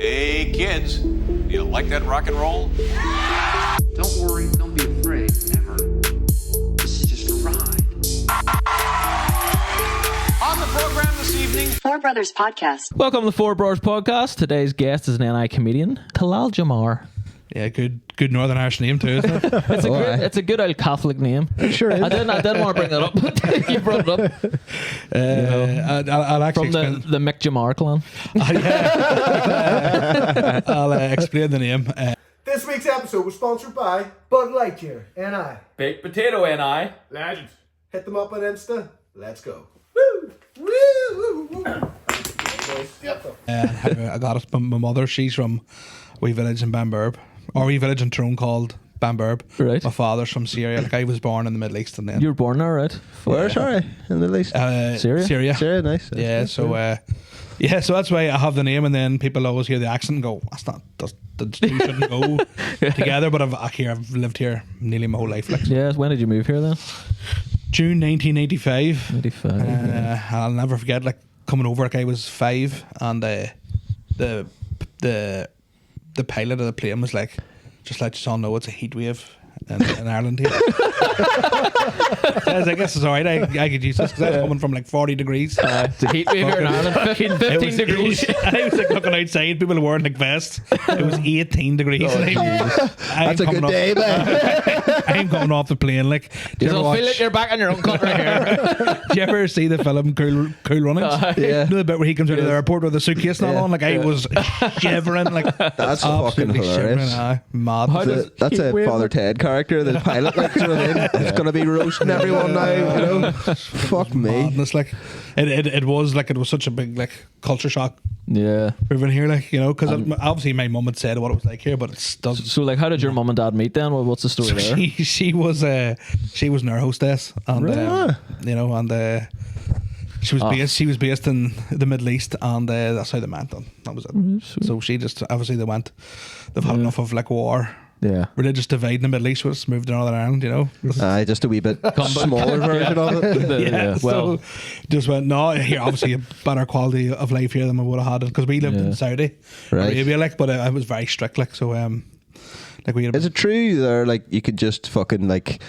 Hey kids, do you like that rock and roll? Don't worry, don't be afraid, never. This is just a ride. On the program this evening, Four Brothers Podcast. Welcome to the Four Brors Podcast. Today's guest is an NI comedian, Talal Jomar. Yeah, good Northern Irish name too, isn't it? It's a good old Catholic name. It sure is. I didn't want to bring that up, but you brought it up. I'll actually From the Mick Jomar clan. I'll explain the name. This week's episode was sponsored by Bud Light here, NI. Baked potato NI. Legend. Hit them up on Insta. Let's go. Woo! Woo! Woo! I got it from my mother. She's from a wee village in Bamburb, or a wee village in Tyrone called Bamburb. Right. My father's from Syria. Like, I was born in the Middle East, and then You were born there, right? Where, sorry? In the Middle East? Syria? Syria, nice. Yeah, so that's why I have the name, and then people always hear the accent and go, the two shouldn't go together. But I've lived here nearly my whole life. Like, so. Yeah. When did you move here then? June 1985. 85. I'll never forget, like, coming over. Like, I was 5, and the pilot of the plane was like, just let you all know it's a heat wave in Ireland here. So I was like, this is alright, I could use this, because I was coming from like 40 degrees. It's a heat wave here in Ireland. 15 degrees. I was like looking outside, people were wearing like vests. It was 18 degrees. That's a good day, man. I'm coming off the plane. Like, You'll feel like you're back in your own country here. do you ever see the film Cool Runnings? Yeah. You know the bit where he comes out of the airport with a suitcase and all on? Like, I was shivering. Like, That's fucking hilarious. Mad. That's a Father Ted character, the pilot. Like, you know what I mean? It's going to be roasting everyone now, you know? Fuck me. Madness, like, it was such a big like culture shock Yeah. moving here, like, you know, because obviously my mum had said what it was like here, but it doesn't. So, like, how did your mum and dad meet then? What's the story So there? she was an air hostess, and you know, and she was based in the Middle East, and that's how they met. And that was it. So she just obviously they've had enough of like war. Yeah. Religious divide in the Middle East, was moved to Northern Ireland, you know. Just a wee bit smaller version of it. Well, just went, no, here obviously a better quality of life here than we would have had, because we lived in Saudi Arabia, like, but I was very strict, like, so like we had. Is it true there, like, you could just fucking, like,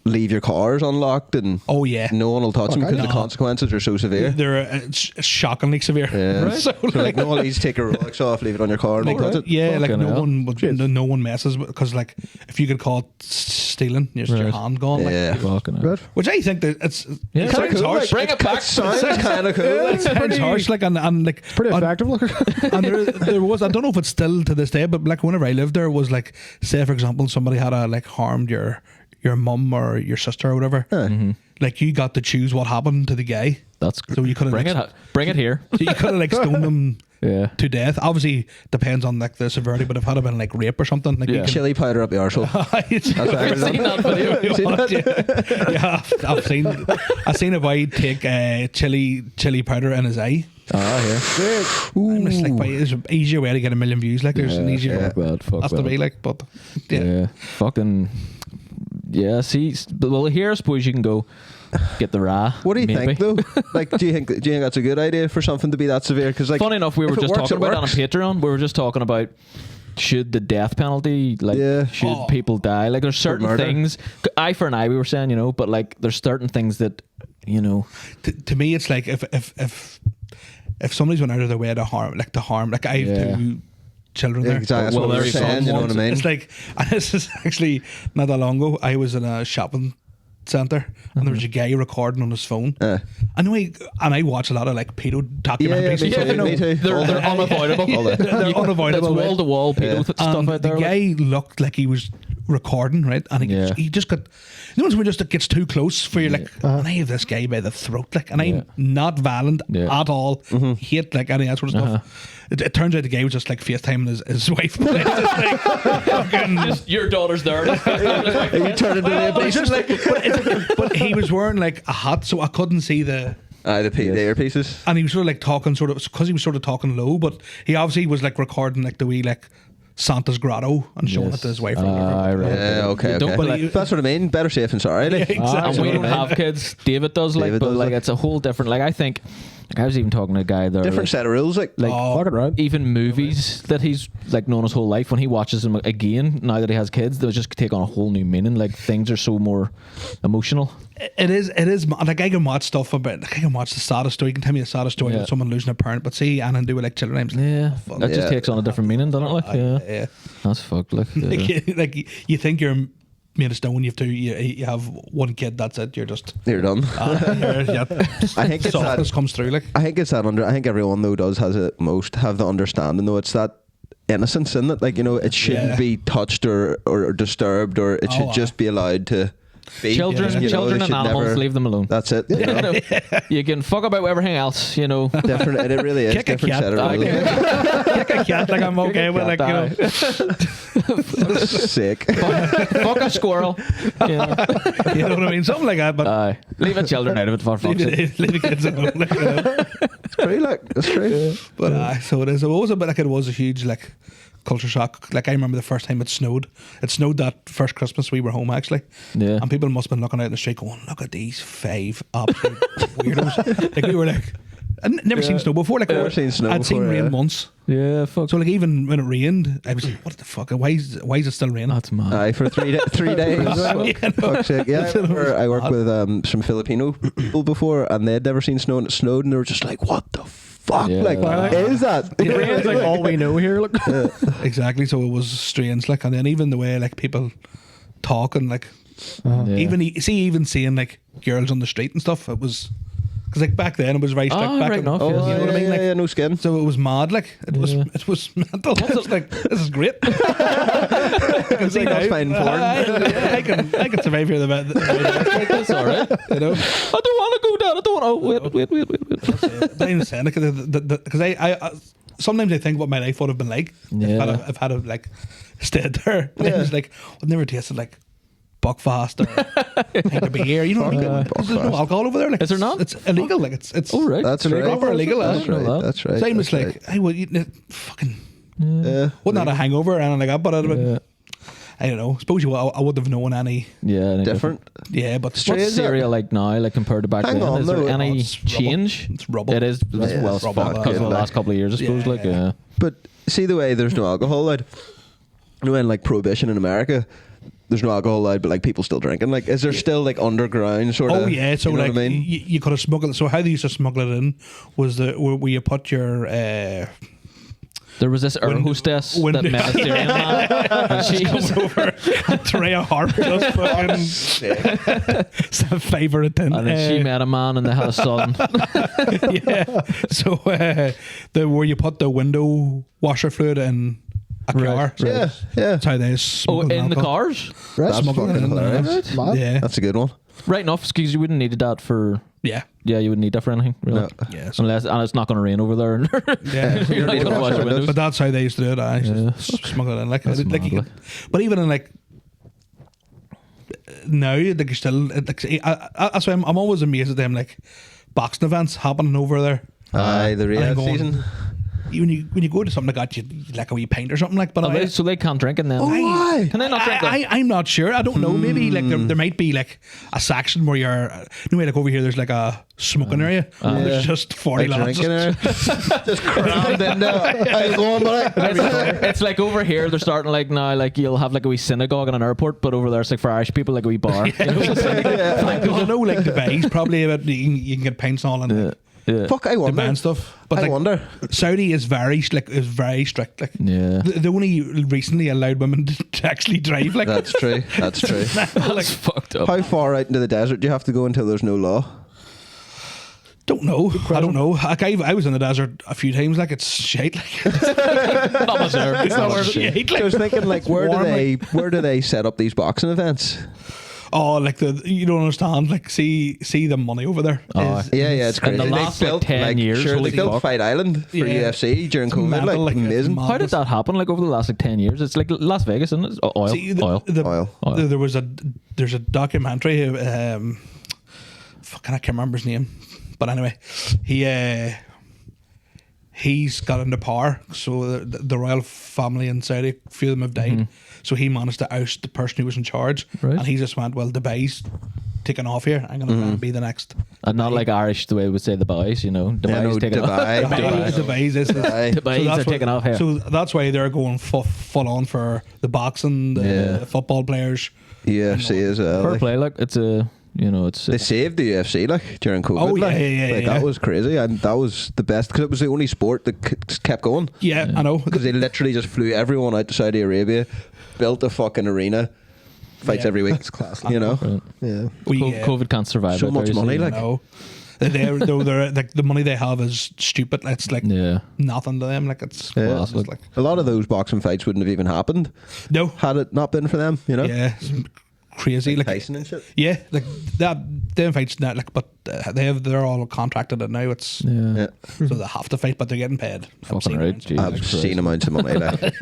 leave your cars unlocked and no one will touch them because the consequences are so severe? They're shockingly severe. Yeah. Right? So like, no one needs to take a Rolex off, leave it on your car and touch it. Yeah, like Fucking no one messes, because like if you could call it stealing, just your hand gone. Like, Yeah. which I think that it's Yeah, it sounds cool, harsh. Bring it back. Sounds kind of cool. It sounds harsh, like, and like Pretty effective looker. and there was, I don't know if it's still to this day, but like whenever I lived there was like, say for example somebody had like harmed your mum or your sister or whatever, like you got to choose what happened to the guy. That's so you could have bring it here. So you could have like stoned them to death. Obviously depends on like the severity, but if it had been like rape or something, like Yeah. Chili powder up the arsehole. I've seen that video. Yeah, I've seen a boy take chili powder in his eye. I'm just like, there's an easier way to get 1 million views. Like, there's an easier way. Fuck To be like, but fucking see, well, here I suppose you can go get the Ra. What do you maybe. think though? Like, do you think that's a good idea for something to be that severe? Because, like, funny enough, we were if it just works, talking it about it on works. Patreon. We were just talking about, should the death penalty, like, should people die? Like, there's certain things, eye for an eye, we were saying, you know, but like, there's certain things that, you know, to me, it's like if somebody's went out of their way to harm, like I have two children there. Exactly. That's Well, what there we're you go. saying. You know what I mean? It's like, and this is actually not that long ago. I was in a shopping centre, and there was a guy recording on his phone. And I watch a lot of like pedo documentaries. Me too. they're unavoidable. They're unavoidable. That's wall to wall pedo stuff And out there. the guy looked like he was recording, right? And he just got, you know, when just it gets too close for you, like, and I have this guy by the throat, like, and I'm not violent at all. Hate like any of that sort of stuff. It turns out the guy was just like FaceTiming his wife. Just your daughter's there. You turn into But he was wearing like a hat, so I couldn't see the earpieces. And he was sort of like talking, because he was sort of talking low, but he obviously was like recording like the wee like Santa's grotto and showing it to his wife. Okay. But that's what I mean. Better safe than sorry. Like. Exactly. And we don't have kids. David does, like, David but does, like, like, it's a whole different. Like, I think Like I was even talking to a guy there. Different set of rules, like even movies that he's like known his whole life. When he watches them again, now that he has kids, they'll just take on a whole new meaning. Like things are so more emotional. It is. Like I can watch stuff about. Like I can watch the saddest story. You can tell me a saddest story about someone losing a parent, but see, and do it like children. That just takes on a different meaning, doesn't it? Like, yeah, that's fucked. Like, like you think you're made of stone. You have one kid. That's it. You're done. I think it's that comes through. Like I think it's that I think everyone though have the understanding though. It's that innocence in it. Like it shouldn't be touched or disturbed, or it should just be allowed to. Children and animals, leave them alone. That's it. You can fuck about everything else, Different. It really is. Kick a cat. Kick a cat. Like I'm okay with sick. Fuck a squirrel. You know what I mean? Something like that. But leave the children out of it for fuck's sake. Leave the kids alone. It's true. It's true. But so it is. It was a bit like it was a huge culture shock. Like I remember the first time it snowed. It snowed that first Christmas we were home actually. Yeah. And people must have been looking out in the street going, look at these 5 absolute weirdos. Like we were like, I'd never seen snow before. Like never seen snow I'd before, seen rain once. Yeah, fuck. So like even when it rained, I was like, what the fuck? Why is it still raining? That's mad. Aye, for 3 days. Fuck's sake. Yeah, I worked with some Filipino people before, and they'd never seen snow, and it snowed, and they were just like, what the fuck? Yeah. Is that? Rain's like all we know here. Look. Exactly. So it was strange. Like, and then even the way like people talk and like even seeing like girls on the street and stuff. It was. Because like back then it was very strict. Right enough, you know what I mean? Like, no skin. So it was mad. Like it was mental. I was like, this is great. I can see that's fine porn. I can survive here. That's all right. You know, I don't want to go down. I don't want to. Wait. Not even saying because I sometimes I think what my life would have been like if I had like stayed there. And I was like, I've never tasted like Buckfast or pint of beer. You know what I mean? There's no alcohol over there. Like, is there not? It's illegal. Like it's right. That's right. Proper illegal. That's right. Same as like I would eat fucking. Wasn't that a hangover or anything like that? But I don't know. Suppose I would have known any. Different. Yeah, but what's Syria like now, like compared to back then? Is there any change? It's rubble. It is. Well, it's fucked because of the last couple of years, I suppose. But see the way there's no alcohol allowed. When like prohibition in America. There's no alcohol allowed, but like people still drinking. Like, is there still like underground sort of? Oh yeah, so you know like what I mean? you could have smuggled. So how they used to smuggle it in was where you put your. There was this air hostess that met a Syrian man, and she was over a tray of harp just fucking some favourite tin. And then she met a man and they had a son. Yeah. So where you put the window washer fluid in a car. Yeah. That's how they in alcohol. the cars? That's Smuggle it fucking in hilarious. Yeah. That's a good one. Right enough, because you wouldn't need that for. Yeah. Yeah, you wouldn't need that for anything, really. No. Yeah. So Unless, and it's not going to rain over there. yeah. You don't need to wash your windows. But that's how they used to do it. Smuggle it in. Like, That's mad, you could, but even in like now, like you still. That's why I'm always amazed at them like boxing events happening over there. Aye, the real going, season. When you go to something like that, you like a wee pint or something like. But So they can't drink in them. Why? Can they not drink them? I'm not sure. I don't know. Maybe like there might be like a section where you're. Like over here, there's like a smoking area. And there's just 40 lads. Just crammed in there. Go on, buddy. It's like over here they're starting like now like you'll have like a wee synagogue in an airport, but over there it's like for Irish people like a wee bar. You know? Because I know like Dubai's probably about you can get pints on and Fuck, I wonder. and stuff. But I like, wonder. Saudi is very strict. Like they only recently allowed women to actually drive. Like That's true. That's true. That's fucked up. How far out into the desert do you have to go until there's no law? don't know. I don't know. Like I was in the desert a few times. Like it's shite. Like Not much there. it's not worth shite. Like, I was thinking, like, where do they set up these boxing events? oh, like you don't understand. Like see the money over there. Oh, Yeah, it's crazy. In the last, like, 10 years, Sure, holy they built fuck. Fight Island for Yeah. UFC during It's COVID. mental, Like, like, it's amazing. mad. How did that happen? Like over the last like 10 years, it's like Las Vegas, isn't it? Oil, See, oil. Oil. There was there's a documentary. Fuck, I can't remember his name, but anyway, he's got into power. So the royal family in Saudi, a few of them have died. So he managed to oust the person who was in charge, Right. and he just went, well, Dubai's taking off here. I'm gonna be the next. And not like Irish the way we would say the boys, you know. Dubai's taking off. Dubai's are taking off here. So that's why they're going full on for the boxing, the football players. UFC as well. Fair play, like it's a. You know, they saved the UFC like during COVID. Oh yeah, like, that was crazy, and that was the best because it was the only sport that kept going. Yeah, I know, because they literally just flew everyone out to Saudi Arabia, built a fucking arena, fights every week. It's class, you know. Right. Yeah, COVID can't survive. So much money, like. They're like the money they have is stupid. It's like nothing to them. Like it's like a lot of those boxing fights wouldn't have even happened. No, had it not been for them, you know. Yeah. Crazy, like Tyson and shit. Yeah, like that. Them fights now, like, but they're all contracted, and now it's so they have to fight, but they're getting paid. Obscene amounts of money, like,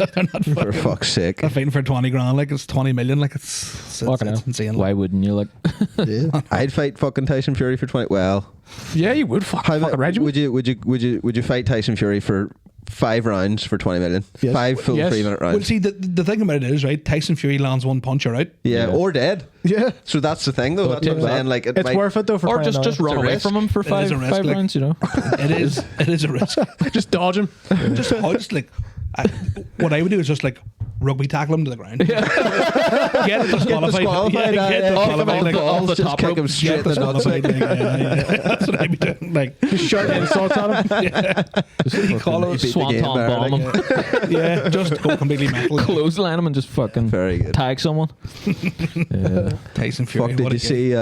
for fuck's sake. They're fighting for 20 grand, like it's 20 million, like it's insane. Why wouldn't you, like? I'd fight fucking Tyson Fury for 20. Well, yeah, you would. Fucking regiment. Would you fight Tyson Fury for 5 rounds for 20 million? Yes. 5 full 3-minute rounds. Well, see, the thing about it is, right, Tyson Fury lands one punch, you're out. Yeah, or dead. Yeah. So that's the thing, though. That's what I'm saying. Like, it's worth it, though, for or just run away from him for 5 rounds, you know. It is a risk. Just dodge him. Just like, what I would do is just like rugby tackle him to the ground. Get disqualified. Off the top rope. Kick him straight in the nuts. That's what I'd be doing. Like, just shouting insults at him. Yeah. Call him Swanton bomb him. Yeah, just go completely mental. Clothesline him and just fucking very good. tag someone. Tyson Fury. Fuck, did you see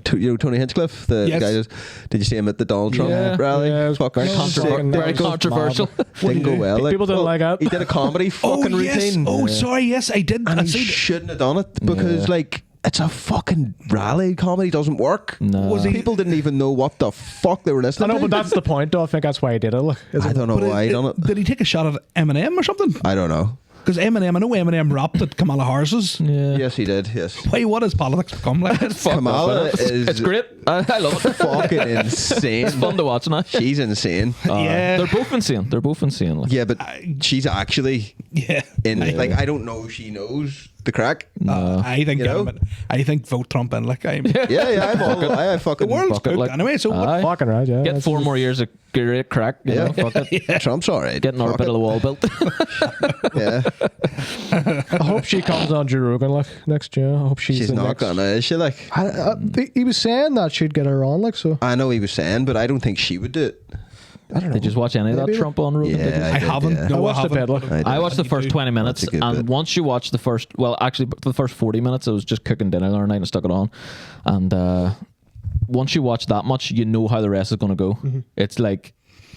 Tony Hinchcliffe, the guy? Did you see him at the Donald Trump rally? Yeah, it was very controversial. Didn't go well. People didn't like that. He did a comedy fucking routine. Oh, sorry, yes, I did. And he shouldn't have done it because, like, it's a fucking rally. Comedy doesn't work. No. People didn't even know what the fuck they were listening to. I know, but that's the point, though. I think that's why he did it. Look, I don't know why he done it. Did he take a shot at Eminem or something? I don't know. Because I know Eminem rapped at Kamala Harris's. Yeah. Yes, he did. Yes. Why? What has politics become like? Kamala is. It's great. I love it. Fucking insane. It's fun to watch now. She's insane. Yeah. They're both insane. Like. Yeah, but she's actually in. Like, I don't know if she knows the crack. I think vote Trump in. Like I'm. Yeah. I fucking. The world's fuck it, cooked like, anyway. So what? Fucking right. Yeah. Get 4 more years of great crack. You know, fuck it. Trump's alright. Get another bit of the wall built. Yeah. I hope she comes on Joe Rogan like next year. I hope she's not next. gonna. Is she like? He was saying that she'd get her on like so. I know he was saying, but I don't think she would do it. I don't know. Did you watch any of that Trump on Rogan? Yeah, I haven't. Yeah. No, I watched a bit. Look, I watched the first 20 minutes, and once you watch the first, well, actually, the first 40 minutes, I was just cooking dinner the other night and stuck it on, and once you watch that much, you know how the rest is going to go. Mm-hmm. It's like,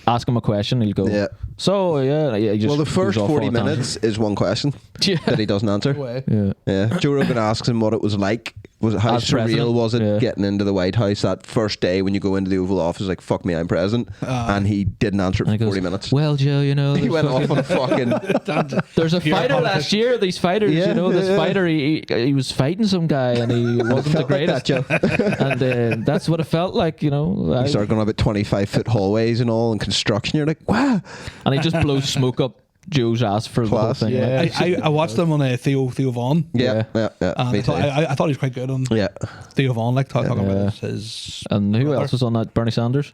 ask him a question, he'll go, so, he just well, the first 40 minutes minutes is one question that he doesn't answer. Yeah. Joe Rogan asks him what it was like. Was it how as surreal president, was it getting into the White House that first day when you go into the Oval Office? Like, fuck me, I'm president. And he didn't answer it for 40 minutes. Well, Joe, you know, he went off on a fucking. There's a fighter last year. These fighters, you know, this fighter, he was fighting some guy and he wasn't the greatest. And that's what it felt like, you know. You start going about 25-foot hallways and all and construction. You're like, wow. And he just blows smoke up Joe's ass for the whole thing. Yeah. I watched them on Theo Vaughn. Yeah. I thought he was quite good on Theo Vaughn, like talking about his. And who else was on that? Bernie Sanders?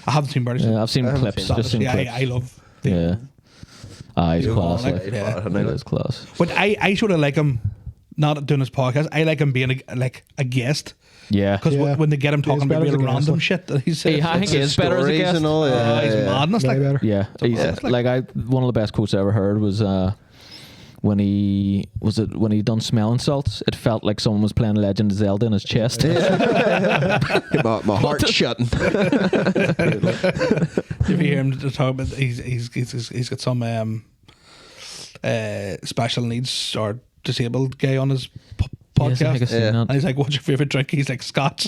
I haven't seen Bernie Sanders. I've seen clips. Just seen clips. I love Theo. He's class. Like, he is class. But I sort of like him not doing his podcast. I like him being a guest. Yeah, because when they get him talking about real random shit, I think he is better as a guest. He's madness. Like, yeah, one of the best quotes I ever heard was when he done smelling salts. It felt like someone was playing Legend of Zelda in his chest. my heart's shutting. If you hear him talk about, he's got some special needs or disabled guy on his podcast, and he's like, "What's your favorite drink?" He's like, "Scotch."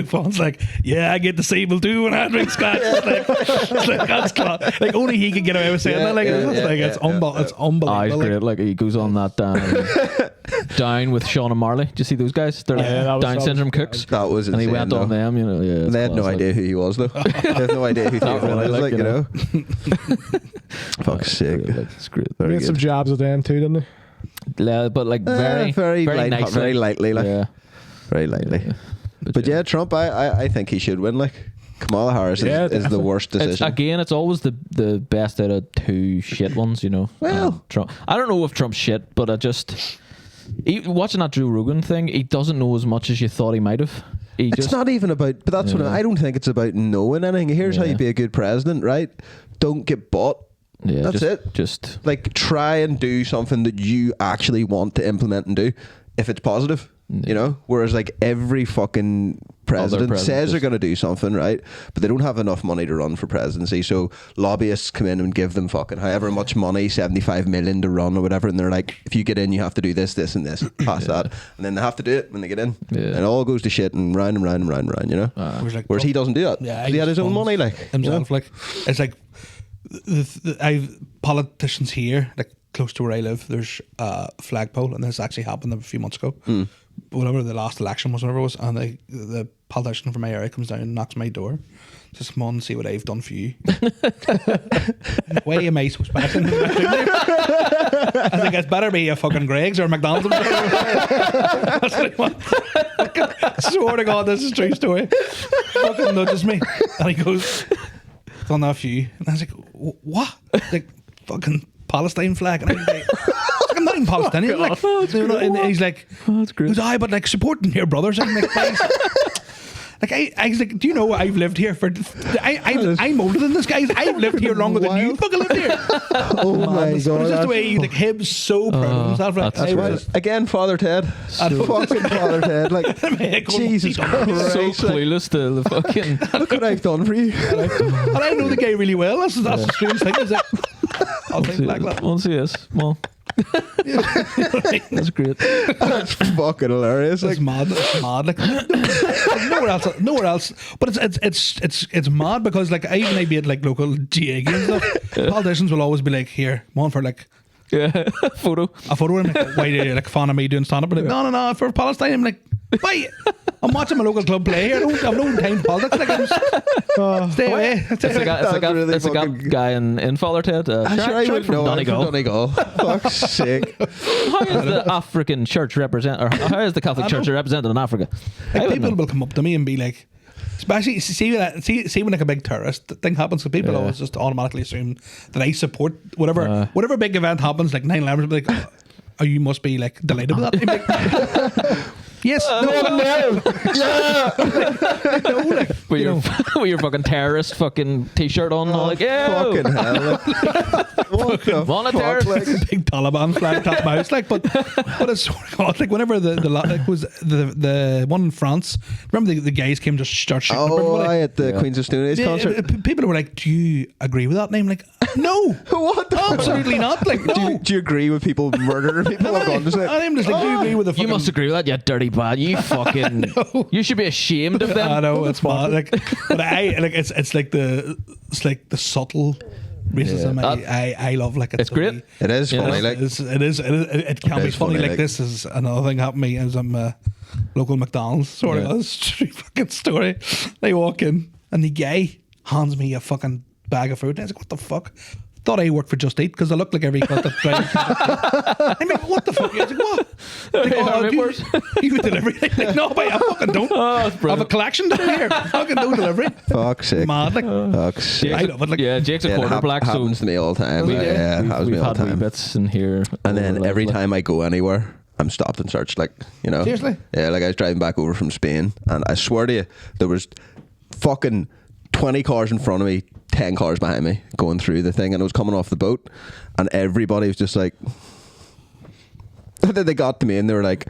Phone's like, "Yeah, I get disabled too when I drink Scotch." It's like that's class. Like only he can get away with saying that. Like it's unbelievable. He's great. Like he goes on that Down with Sean and Marley. Do you see those guys? They're Down syndrome cooks. That was insane, and he went on them. You know, they had no idea who he was though. They had no idea who he was. Like you know, fuck's sake. It's great. He had some jobs with them too, didn't he? But like very very nicely. very lightly. Like. Yeah. very lightly. But yeah, Trump, I think he should win. Like Kamala Harris is the worst decision. It's always the best out of two shit ones, you know. Well, Trump. I don't know if Trump's shit, but watching that Joe Rogan thing, he doesn't know as much as you thought he might have. It's not even about, but that's what I don't think it's about knowing anything. Here's how you be a good president, right? Don't get bought. Yeah, that's it. Just like try and do something that you actually want to implement and do if it's positive. You know, whereas like every fucking president says they're going to do something, right? But they don't have enough money to run for presidency, so lobbyists come in and give them fucking however much money, 75 million to run or whatever, and they're like, if you get in, you have to do this, this, and this, pass that, and then they have to do it when they get in, and it all goes to shit and round and round and round and round, you know. Whereas he doesn't do that. Yeah, he had his own money, like himself. Like it's like I've politicians here, like close to where I live. There's a flagpole, and this actually happened a few months ago. Whatever the last election was, whatever it was, and the politician from my area comes down and knocks on my door. Says, "Come on and see what I've done for you." Why am I so special? I think it's better be a fucking Greg's or a McDonald's. That's what I want. I swear to God, this is a true story. Fucking nudges me, and he goes, "Done that for you," and I was like, "What?" Like fucking Palestine flag, and I'm like, I'm not even Palestinian. Like, and he's like, that's great. He goes, "Aye, but like supporting your brothers." I'm like, like I was like, do you know I've lived here for? I'm older than this guy. I've lived here longer than you fucking lived here. Oh my God! It's just the way he, like Hib's so proud of himself. Like, that's right. Again, Father Ted. Fucking Father Ted. Like Jesus Christ! So clueless to the fucking. Look what I've done for you. And I know the guy really well. That's the strange thing. Is that I'll think like that. Once he is, well. That's great. That's fucking hilarious. It's mad. It's mad. Like nowhere else. But it's mad because like I be at like local GA games. Politicians will always be like, "Here, one for like." Yeah, a photo. And like, why do you like fan of me doing stand up? Like, no, for Palestine. I'm like, why? I'm watching my local club play here. I've no time for politics. Like, stay away. It's a guy in Father Ted. Sure, from Donegal. Fuck's sake. How is the African church represented, or how is the Catholic Church represented in Africa? Like, people will come up to me and be like, especially see when like a big terrorist thing happens, so people always just automatically assume that I support whatever big event happens, like 9/11. Like, oh, you must be like delighted with that. Like, yes, with your fucking terrorist fucking t-shirt on, like fucking hell. What the fuck? Terrorist? Like a big Taliban flag top my house, like, but it's sort of God, like whenever the was the one in France. Remember the guys came just start shooting up everybody? At the Queens of Stone Age concert. People were like, "Do you agree with that?" And I'm like, "No, what? Absolutely not." Like, no. Do you agree with people murdering people? I'm just like, "Do you agree with the?" You must agree with that, you dirty bad. You fucking. You should be ashamed of them. I know it's bad. Like, but it's like the subtle racism. I love. Like, it's great. It is funny. Like it can be funny. Like, this is another thing happened to me as I'm a local McDonald's sort of a true fucking story. They walk in and the guy hands me a fucking bag of food and I was like, "What the fuck?" Thought I worked for Just Eat because I looked like every cut that drive. I mean, what the fuck? I was like, "What?" Like, you delivery? Like, no, but I fucking don't. I have a collection down here. Fucking no delivery. Fuck's sake. Mad, like. Fuck's sake. I love it. Like, Jake's a quarter black, so happens to me all the time. We've all the time. Bits in here, and then every time I go anywhere, I'm stopped and searched. Like, you know. Seriously? Yeah, like I was driving back over from Spain, and I swear to you, there was fucking 20 cars in front of me, 10 cars behind me going through the thing, and I was coming off the boat and everybody was just like, and then they got to me and they were like,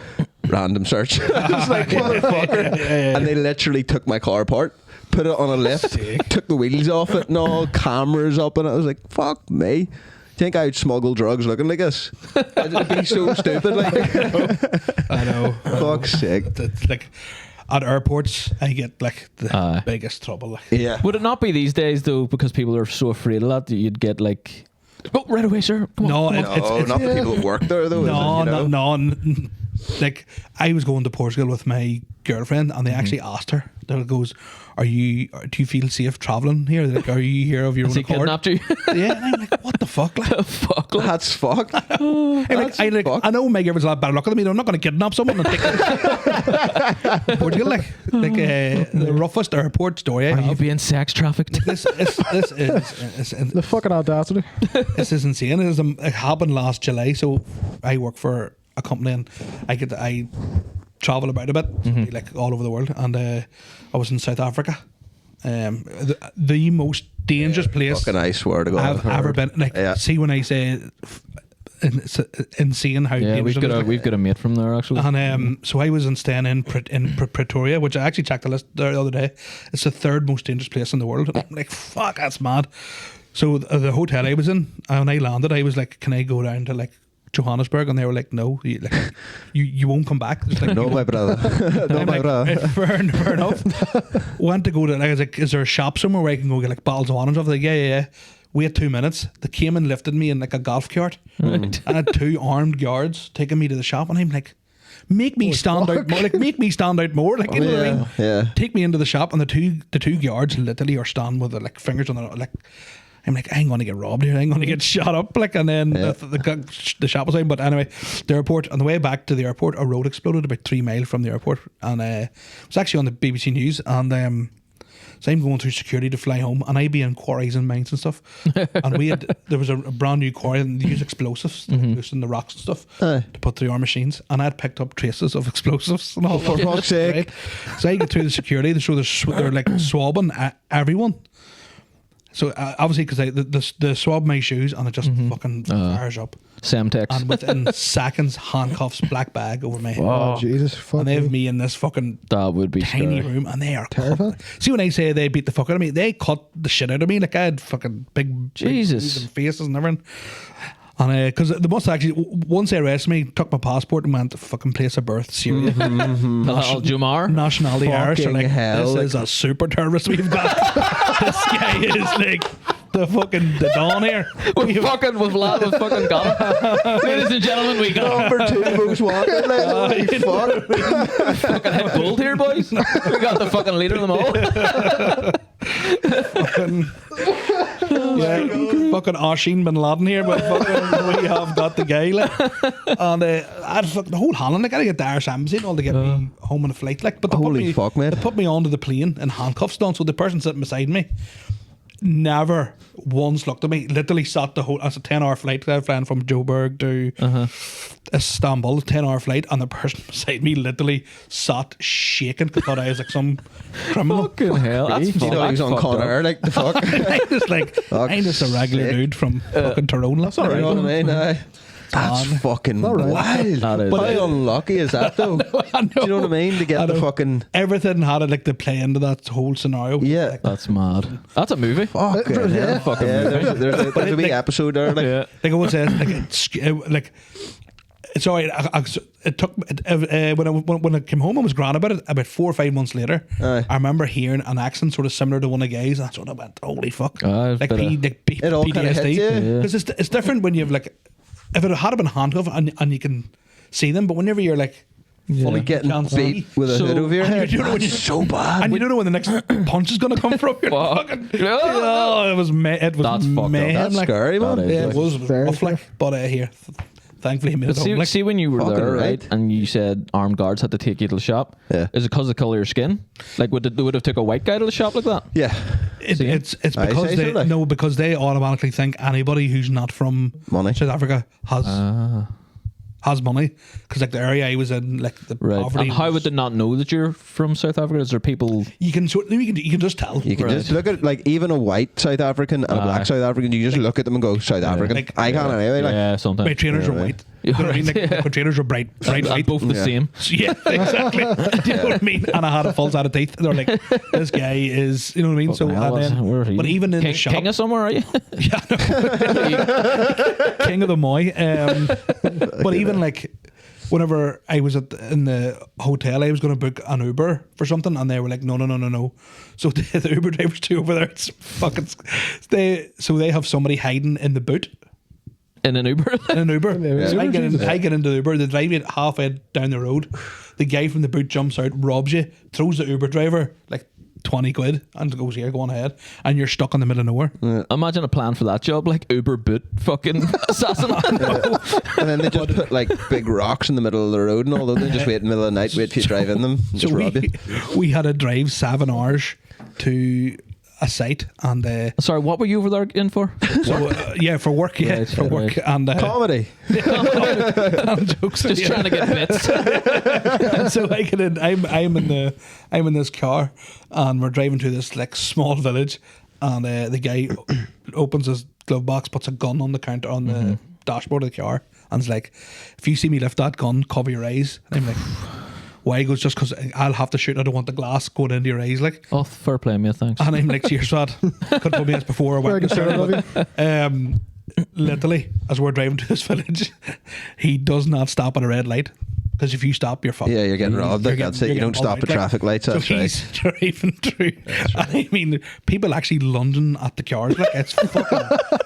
"Random search." I was like, "Motherfucker." And they literally took my car apart, put it on a lift, took the wheels off it and all, cameras up, and I was like, "Fuck me. Think I'd smuggle drugs looking like this?" It'd be so stupid. Like, I know. Fuck's sake. It's like, at airports, I get like the biggest trouble. Like. Yeah. Would it not be these days though, because people are so afraid of that you'd get like, "Oh, right away, sir." No, it's not the people that work there though. No. like I was going to Portugal with my girlfriend, and they actually asked her. They goes, do you feel safe traveling here? They're like, are you here of your own He accord? kidnapped you. Yeah, and I'm like, what the fuck? Like, Fuck. Like. That's fucked. I know my girlfriend's a lot better luck than me. I'm not going to kidnap someone and take them. Portugal, like the roughest airport story I Are you have. being sex trafficked? This is The fucking audacity. this is insane. It happened last July. So I work for a company, and I travel about a bit, like all over the world. And I was in South Africa, the most dangerous place Fucking I swear to God, I've ever been. Like, see when I say it's insane how Yeah, dangerous it is. we've got a mate from there actually. And so I was staying in Pretoria, which I actually checked the list there the other day. It's the third most dangerous place in the world. And I'm like, fuck, that's mad. So the hotel I was in, when I landed, I was like, can I go down to like Johannesburg? And they were like, no, you won't come back. It's like, No, my brother. No, I'm my like, brother. fair enough. Went to go to, like, I was like, is there a shop somewhere where I can go get like bottles of wine and stuff? Like, yeah. Wait 2 minutes. They came and lifted me in like a golf cart. Right. I had 2 armed guards taking me to the shop, and I'm like, make me stand out more. Like, make me stand out more. Like, you know what I mean? Yeah. Take me into the shop, and the two guards literally are standing with their like fingers on their like. I'm like, I'm going to get robbed here. I'm going to get shot up. Like, and then the shop was out. But anyway, the airport, on the way back to the airport, a road exploded about 3 miles from the airport. And it was actually on the BBC News. And so I'm going through security to fly home. And I'd be in quarries and mines and stuff. And there was a brand new quarry, and they use explosives to loosen the rocks and stuff to put through our machines. And I'd picked up traces of explosives and all. For fuck's sake. Right? So I get through the security. They're like swabbing everyone. So obviously, because they swab my shoes, and it just fucking fires up. Semtex. And within seconds, handcuffs, black bag over my head. Oh, Jesus. Fuck And they have me. me in this fucking That would be tiny scary. room, and they are Terrifying. See, when I say they beat the fuck out of me, they cut the shit out of me. Like, I had fucking big Jesus. bruises and faces and everything. And because they must actually, once they arrested me, took my passport and went to fucking place of birth, Syria. Talal Jomar. Nationality Irish. They're like, hell, this is a super terrorist we've got. This guy is like the Don here. We've fucking got him. Ladies and gentlemen, we got Number 2 most wanted. Like, holy fuck. fucking head gold here, boys. We got the fucking leader of them all. Fucking Oshin bin Laden here, but fucking we have got the guy. Like. And I'd fucking the whole Holland. Like, I gotta get the Irish embassy and all to get me home on a flight. Like, but Holy fuck, mate. They put me onto the plane in handcuffs down. So the person sitting beside me never once looked at me. Literally sat the whole. It's a 10-hour flight. I'm flying from Joburg to Istanbul. 10-hour flight, and the person beside me literally sat shaking because thought I was like some criminal. Fucking hell. That's You know he was on Con Air, like, the fuck. I'm just like, I'm just a regular dude from fucking Tyrone. That's all You know right. what I mean? Aye. That's fucking wild. That is. But how unlucky is that, though? I know. Do you know what I mean? To get the fucking... Everything had it like to play into that whole scenario. Yeah. Like, That's mad. That's a movie. Fucking hell. Yeah. Fucking There's a wee episode there. Like, Yeah. like I would say, like it's alright. It took when I came home, I was grand about it. About 4 or 5 months later, Aye. I remember hearing an accent sort of similar to one of the guys. And that's when I went, holy fuck! Aye, Like It all kinda hits you. PTSD. Because it's different when you've like, if it had been handcuffed and you can see them, but whenever you're like fully getting can't beat see, with a So- hood over your and head. you don't know when That's you- so bad. and you don't know when the next punch is going to come from. You're Fuck. fucking, Yeah. it was That's fucked up. mayhem. That's like, scary, man. That is. yeah, it was Very rough, like, but here, thankfully, he made it home. Like, See when you were Fucking there, right. right, and you said armed guards had to take you to the shop. Yeah. Is it because of the colour of your skin? Like, would they have took a white guy to the shop like that? Yeah. it's Aye, because say they so, like. no, because they automatically think anybody who's not from Money. South Africa has money, because like the area I was in, like the Right. poverty. And how was- would they not know that you're from South Africa? Is there people? you can just tell. You can Right. just look at, like, even a white South African and a black South African, you just look at them and go, South African. Like- I can't anyway. Like, Yeah, sometimes. My trainers are right. white. You know what I mean? Like, Yeah. my trainers are bright white. Both the Yeah. same. Yeah, exactly. Do you know what I mean? And I had a full set of teeth. They're like, this guy is, you know what I mean? So, Fucking hell, and then, where are you? but even in the shop, King of somewhere, are you? yeah, no. King of the Moy. But even like, whenever I was in the hotel, I was going to book an Uber for something, and they were like, no. So the Uber drivers too over there, it's fucking. They have somebody hiding in the boot. In an Uber. in an Uber. Yeah. So I get Jesus. into the Uber. They drive you halfway down the road. The guy from the boot jumps out, robs you, throws the Uber driver like 20 quid, and goes, "Here, go on ahead," and you're stuck in the middle of nowhere. Imagine a plan for that job, like Uber boot fucking assassin. And then they just put like big rocks in the middle of the road and all that. They just wait in the middle of the night, wait for you to drive in them, and just rob you. we had to drive 7 hours to a site, and Sorry, what were you over there in for? so for work, Right, for right, work, right. and Comedy. and jokes. Just trying to get bits. And so I get in. I'm in this car, and we're driving to this like small village, and the guy opens his glove box, puts a gun on the counter on the dashboard of the car, and is like, "If you see me lift that gun, cover your eyes." And I'm like, "Why?" He goes, "Just because I'll have to shoot. I don't want the glass going into your eyes." Like, Oh, fair play, mate. Thanks. and I'm like, "Cheers, lad." Could have been before I Very went. considerate of you. Literally, as we're driving to this village, he does not stop at a red light. Because if you stop, you're fucked. Yeah, you're getting robbed. You're That's getting- it. You you're don't getting stop robbed. at traffic lights. So That's right. he's driving through. I mean, people actually lunging at the cars. Like, it's fucking.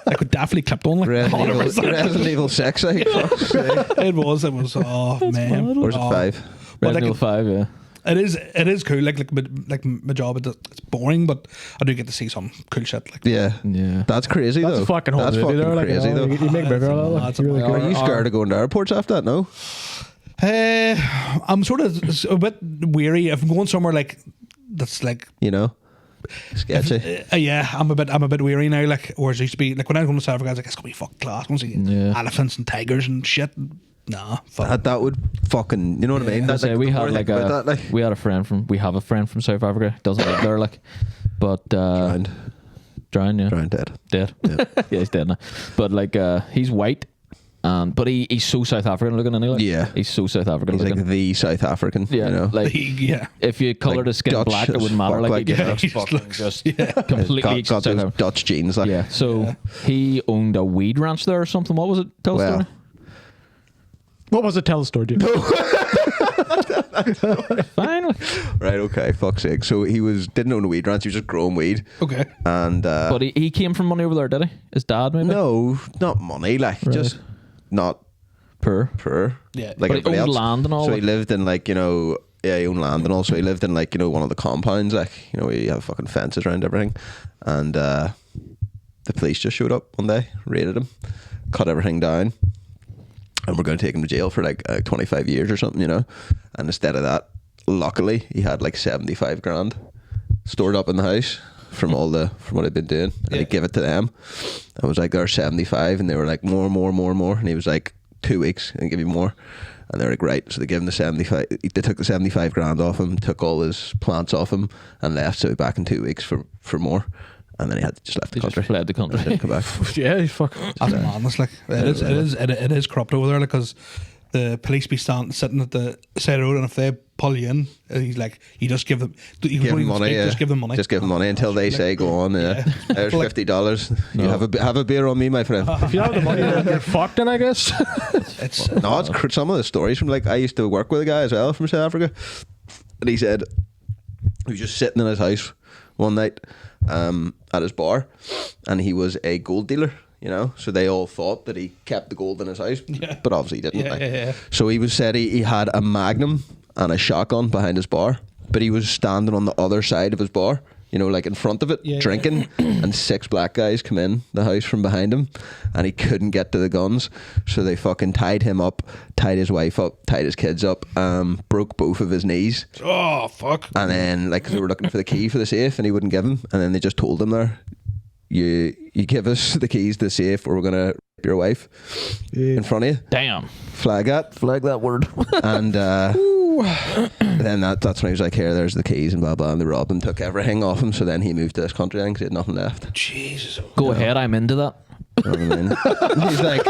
I could definitely clip on like Resident Evil, 100%. Resident Evil 6, eh? Fuck's sake. It was. Oh man. Or is it Oh. 5? But Resident Evil like, 5, yeah. it is cool. Like my job, it's boring, but I do get to see some cool shit. Like, Yeah. Yeah. That's crazy, That's though. a fucking whole That's movie fucking there. Like, crazy, though. You make bigger out of that. That's Like, really a- cool. Are you scared of going to airports after that? No? I'm sort of a bit weary if I'm going somewhere like that's like. You know? Sketchy. Yeah, I'm a bit weary now. Like, whereas it used to be like when I was going to South Africa, I was like, it's gonna be fucking class. Once you Yeah. elephants and tigers and shit. Nah, fuck. That would fucking, you know what I mean? That's it. We the more had I like think about that, we had a friend from South Africa. Doesn't live there, like, but drowned, yeah, dead. dead. Yeah, he's dead now. But like, he's white, but he's so South African looking, anyway. Yeah. He's so South African He's looking. like the South African, yeah, you know? like Yeah. if you coloured Like his skin Dutch black, it as wouldn't matter. fuck, Like, like, he yeah. just fucking just got completely those South African. Dutch genes, like. Yeah. So he owned a weed ranch there or something. What was it? Tell the Well, story. What was it? Tell the story, dude. Fine. Like, Right, okay, fuck's sake. So he didn't own a weed ranch, he was just growing weed. Okay. And, but he came from money over there, did he? His dad, maybe. no, not money, like, Right. just not Poor. poor. Yeah. Like But he everybody owned else. land and all, So he like- lived in, like, you know, yeah, he owned land and all. So he lived in, like, you know, one of the compounds, like, you know, where you have fucking fences around everything. And the police just showed up one day, raided him, cut everything down. And we're going to take him to jail for like 25 years or something, you know. And instead of that, luckily, he had like 75 grand stored up in the house from what I'd been doing. And he gave it to them. I was like, there's 75. And they were like, more. And he was like, 2 weeks and give you more. And they were like, right. So they gave him the 75. They took the 75 grand off him, took all his plants off him and left. So back in 2 weeks for more. And then he had to just left the He just country. fled the country. Didn't come back. Yeah, he's fuck. That's madness. Like, it is corrupt over there. Like, because the police be sitting at the side of the road, and if they pull you in, he's like, you just give them, you Give don't them even money, speak, yeah. just give them money. Just give them money until they say, go on, yeah. There's Like- $50. You have a beer on me, my friend. If you have the money, you're fucked then, I guess. It's No, it's some of the stories from, like, I used to work with a guy as well from South Africa, and he said he was just sitting in his house one night at his bar, and he was a gold dealer, you know, so they all thought that he kept the gold in his house, but obviously he didn't. Yeah. So he had a Magnum and a shotgun behind his bar, but he was standing on the other side of his bar, you know, like in front of it, drinking, and 6 black guys come in the house from behind him, and he couldn't get to the guns, so they fucking tied him up, tied his wife up, tied his kids up, broke both of his knees, oh fuck. and then, like, they were looking for the key for the safe, and he wouldn't give them, and then they just told him there, you give us the keys to the safe, or we're gonna rip your wife in front of you. Damn. Flag that word. And then that's when he was like, here, there's the keys and blah blah, and they robbed him, took everything off him. So then he moved to this country because he had nothing left. Jesus. Go ahead, I'm into that. You know what I mean? He's like,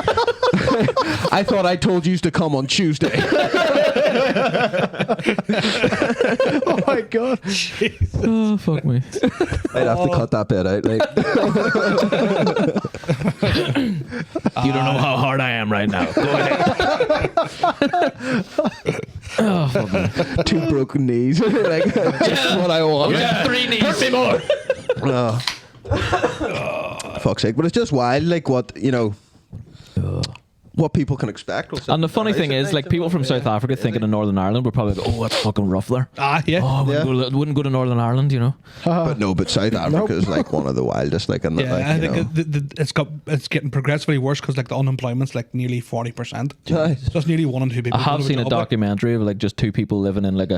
I thought I told you to come on Tuesday. Oh my god. Oh, fuck me. I'd have to cut that bit out. Like, You don't know how hard I am right now. Go ahead. Oh, fuck me. 2 broken knees. Like, just what I want. Yeah, 3 knees. Hurt me more. Oh. Fuck's sake. But it's just wild, like, what, you know, what people can expect. And the funny thing is, like, people from South Africa thinking of Northern Ireland would probably go, "Oh, it's fucking rough there." Yeah. Oh, wouldn't go to Northern Ireland, you know. But South Africa is like one of the wildest. Like, in Yeah, like, I you know. think it's getting progressively worse because like the unemployment's like nearly 40%. Aye. So it's nearly 1 in 2 people. I have don't have seen a job, like. documentary of like just 2 people living in like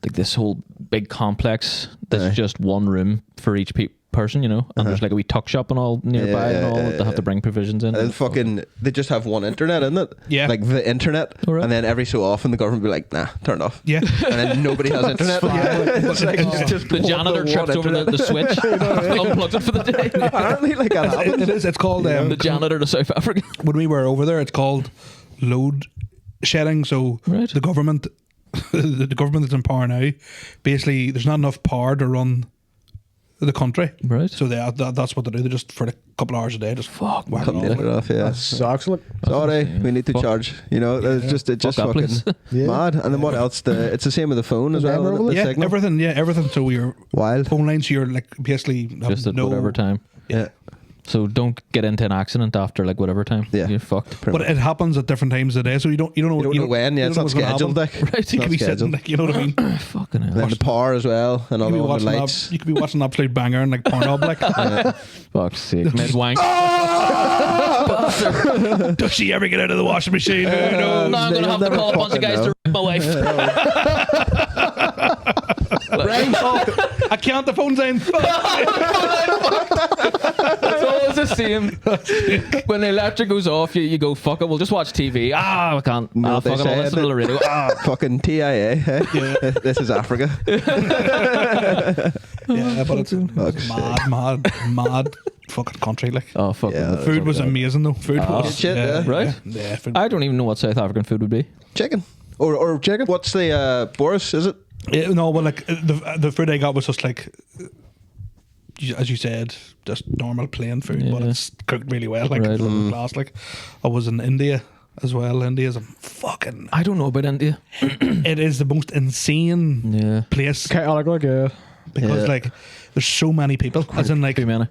this whole big complex that's just one room for each person, you know, and there's like a wee tuck shop and all nearby and all that they have to bring provisions in. And fucking, they just have one internet, isn't it? Yeah. Like the internet. Right. And then every so often the government will be like, nah, turn it off. Yeah. And then nobody has internet. It's like, it's just The janitor trips over the switch, unplugs it for the day. Apparently, like that happens. It's called The janitor to South Africa. when we were over there, it's called load shedding. So Right. the government, the government that's in power now, basically there's not enough power to run the country. Right. So that's what they do. They just for a couple of hours a day just whack it Cut off. the internet off, yeah. Sucks. Like, Sorry, we need to Fuck. charge. You know, it's just Fuck that fucking place. Yeah. mad. And then what else? It's the same with the phone as well. Remember isn't it? The Yeah, signal. everything. So your Wild. phone lines, you're like basically have Just at no, whatever time. Yeah. So don't get into an accident after like whatever time. Yeah. You're fucked. But it happens at different times of the day, so you don't know You don't know when. Yeah, you it's don't not know what's gonna scheduled. happen. Like, Right. You Not could be sitting, scheduled. like, you know what I mean. Fucking hell. Then the power as well, and all You could be the watching lights. you could be watching an absolute banger and like Pornhub, like Fuck's sake. Mid wank. does she ever get out of the washing machine? Who knows? No, I'm gonna have to never call a bunch of fucking guys know. to my wife. I count the phones in. It's always the same. When the electric goes off, you go, fuck it, we'll just watch TV. I can't. No, Fuck it, I'll listen to the radio. Fucking TIA. Eh? This is Africa. Yeah, but it's Fuck's mad fucking country. Like Oh, fuck. Yeah. it. food was amazing though. Food was shit, yeah. Right? Yeah, food. I don't even know what South African food would be. Chicken. Or chicken. What's the Boris? Is it? Yeah, no, but like the food I got was just like, as you said, just normal plain food, but Yeah. it's cooked really well. Like Right. from class. Like I was in India as well. India's a fucking. I don't know about India. It is the most insane Yeah. place okay, I like yeah. because Yeah. like there's so many people. As in like Too many.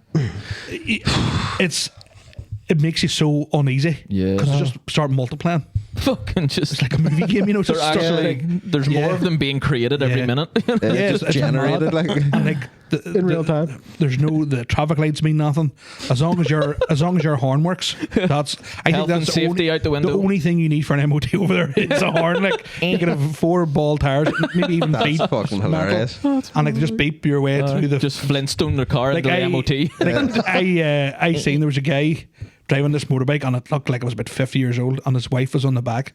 it makes you so uneasy. Yeah. Because just start multiplying. Fucking just. It's like a movie game, you know. They're Just start, actually, like, there's more yeah. of them being created every Yeah. minute. Yeah, just it's generated mad. like. And like In real time. There's the traffic lights mean nothing as long as your horn works. That's I Health think that's and safety out the window. The only thing you need for an MOT over there is a horn. Like you can have 4 ball tires, maybe even That's beep, fucking metal, hilarious. and like just beep your way through the. Just Flintstone the car like into the MOT. Like I seen there was a guy driving this motorbike and it looked like it was about 50 years old and his wife was on the back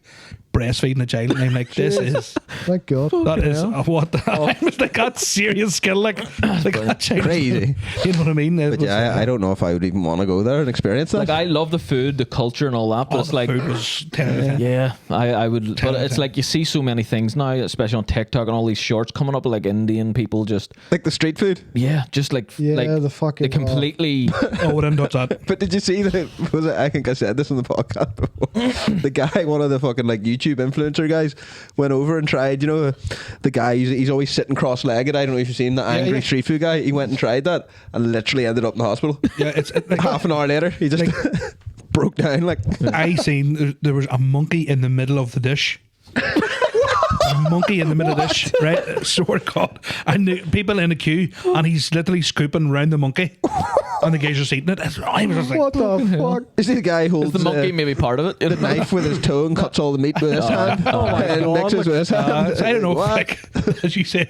breastfeeding a child and I'm like this is Thank God. that is what the I was like that's serious skill like that child Crazy. you know what I mean. But yeah, I don't know if I would even want to go there and experience that. Like, I love the food, the culture, and all that, but it's like. food was 10 out of 10. Yeah, I would, but it's 10. like you see so many things now, especially on TikTok and all these shorts coming up, like Indian people just, Like the street food. just like, Yeah, like the fucking- they completely, Oh, I didn't touch that. But did you see that? Was it? I think I said this on the podcast before. The guy, one of the fucking like YouTube influencer guys, went over and tried. You know, the guy he's always sitting cross-legged. I don't know if you've seen the angry yeah. street food guy. He went and tried that and literally ended up in the hospital. Yeah, it's like Half an hour later, he just broke down. Like I seen there was a monkey in the middle of the dish. A monkey in the middle of the dish, right? Sort of God. And the people in the queue, and he's literally scooping round the monkey, and the guy's just eating it. I was just like, What the fuck? you see the guy holds is the monkey maybe part of it? the knife with his toe and cuts all the meat with his hand. And God, mixes with his hand. I don't know, What? like as you say,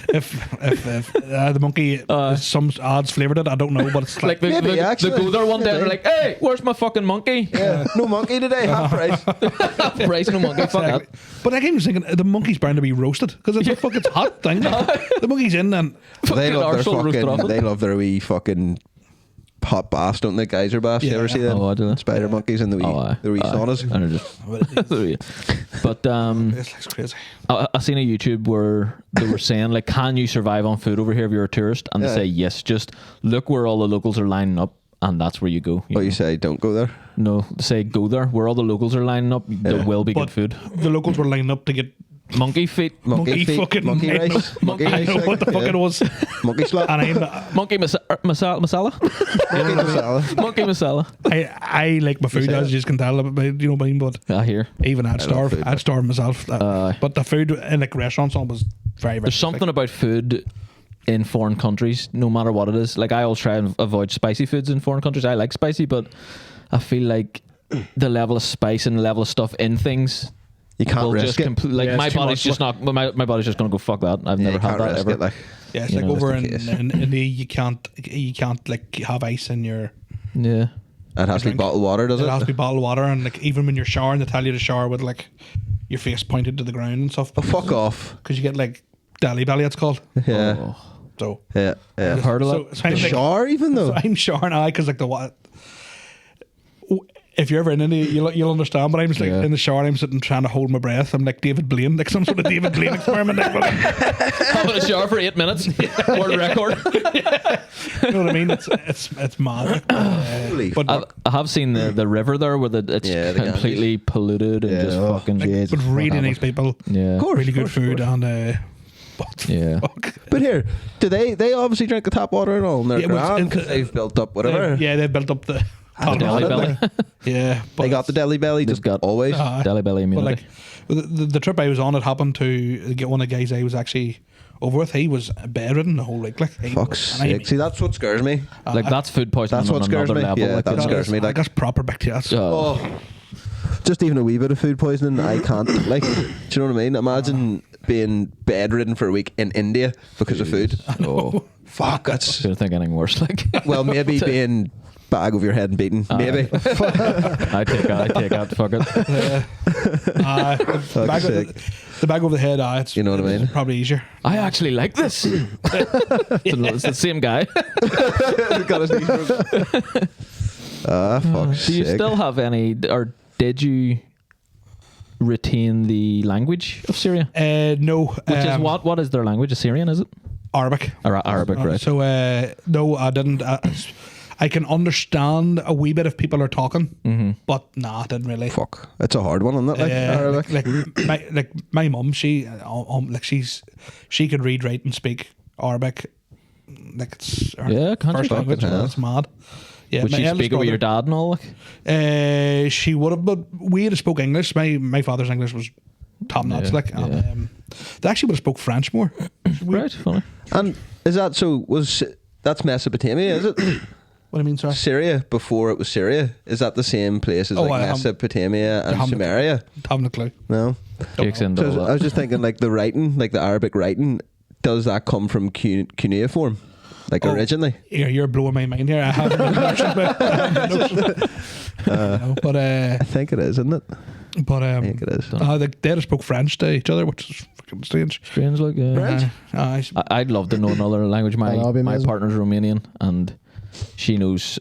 if the monkey some odds flavoured it, I don't know, but it's Like like, they Maybe, actually. go there one day and they're Maybe. like, hey, where's my fucking monkey? Yeah, no monkey today. Half price. Price no monkey, fuck that. But I was thinking the monkey's bound to be roasted because it's a fucking hot thing. The monkey's in and They love their arsehole roasted fucking. off it. They love their wee fucking hot baths, don't they? Geyser baths. You Yeah. ever see them? Oh, I do. Spider monkeys and the wee, Aye. saunas. And they're just, but it's like crazy. I seen a YouTube where they were saying like, can you survive on food over here if you're a tourist? And they Yeah. say yes. Just look where all the locals are lining up, and that's where you go. What you say? Don't go there. No, they say go there where all the locals are lining up. There will be But good food. the locals were lining up to get Monkey feet. Monkey fucking monkey I know- rice. Monkey I rice. know what the fuck it was. Monkey slap. And Monkey masala. Monkey masala. Monkey masala. I like my food, say as it? you just can tell. You know what I mean? But I hear. even I'd starve. food. I'd starve myself. But the food in like restaurants was very, very. There's something about food in foreign countries, no matter what it is. Like I always try and avoid spicy foods in foreign countries. I like spicy, but I feel like the level of spice and the level of stuff in things, You can't will risk just it. like Yeah, my it's too body's much. just not. My body's just gonna go fuck that. I've never you had can't that risk ever. it, like. Yeah, it's You like know, over just in, in case. in India, you can't like have ice in your. Yeah. It has to be drink. bottled water, does It it? has to be bottled water, and like even when you're showering, they tell you to shower with like your face pointed to the ground and stuff. Oh, fuck off. Because you get like Delhi belly, it's called. Yeah. Oh, So Yeah. Yeah. I've heard of so, that. so I'm The like, shower, even though. so I'm showering now because like the what. If you're ever in India, you'll understand. But I'm just like Yeah. in the shower, I'm sitting trying to hold my breath. I'm like David Blaine, like some sort of David Blaine experiment. Like, having a shower for 8 minutes. World record. you know what I mean? It's mad. Holy But I have seen the river there where it's Yeah, the completely polluted and Yeah, just oh, fucking. like, but really nice people, Yeah. Of course, really of good course, food, of course. and what the Yeah. fuck? But here, do they obviously drink the tap water and all? And they're Yeah, well, grand it's- 'cause they've built up whatever. Yeah, they built up the Delhi belly. Yeah, but They got the deli belly, just got- always. Delhi belly But immunity. like the trip I was on, it happened to get one of the guys I was actually over with. He was bedridden the whole week. Like, he Fuck's was- and I sake. See, that's what scares me. Like that's food poisoning That's what on scares another me. level. Yeah, like, that it's scares just- me. I Like, guess proper bacteria. Oh, just even a wee bit of food poisoning, I can't. Like, do you know what I mean? Imagine being bedridden for a week in India because of food. oh. Fuck, that's. Couldn't think anything worse. Like, Well, maybe being bag over your head and beaten. Maybe. I take out. Fuck it. The bag, sake. the bag over the head. It's, You know what I mean? it's probably easier. I actually like this. It's the same guy. Got his knees broken. Fuck's Do you sake. still have any, or did you retain the language of Syria? No, Which is what? What is their language? Assyrian, is it? Arabic. Arabic, right? So no, I didn't. I can understand a wee bit if people are talking, but nah, I didn't really. Fuck. It's a hard one, isn't it? Like, Arabic. like my mum, she could read, write, and speak Arabic. Like it's her Yeah, can't first you? language. Fucking hell. It's mad. Yeah, Would my she eldest speak it with your brother- dad and all? Like? She would have, but we had spoke English. My father's English was top notch. Yeah, Like, and, they actually would have spoke French more. Right, funny. And is that so? That's Mesopotamia, is it? What I mean, sorry. Syria before it was Syria? Is that the same place as Oh, like I haven't- Mesopotamia and haven't- Sumeria? Haven't a clue. No. Takes into all So I that. was just thinking, like the writing, like the Arabic writing, does that come from cuneiform, like Oh. originally? You're blowing my mind here. I have no notion, but I think it is, isn't it? I think it is. they had spoke French to each other, which is fucking strange. Strange, like, yeah. I'd love to know another language. That'll be My amazing. partner's Romanian, and she knows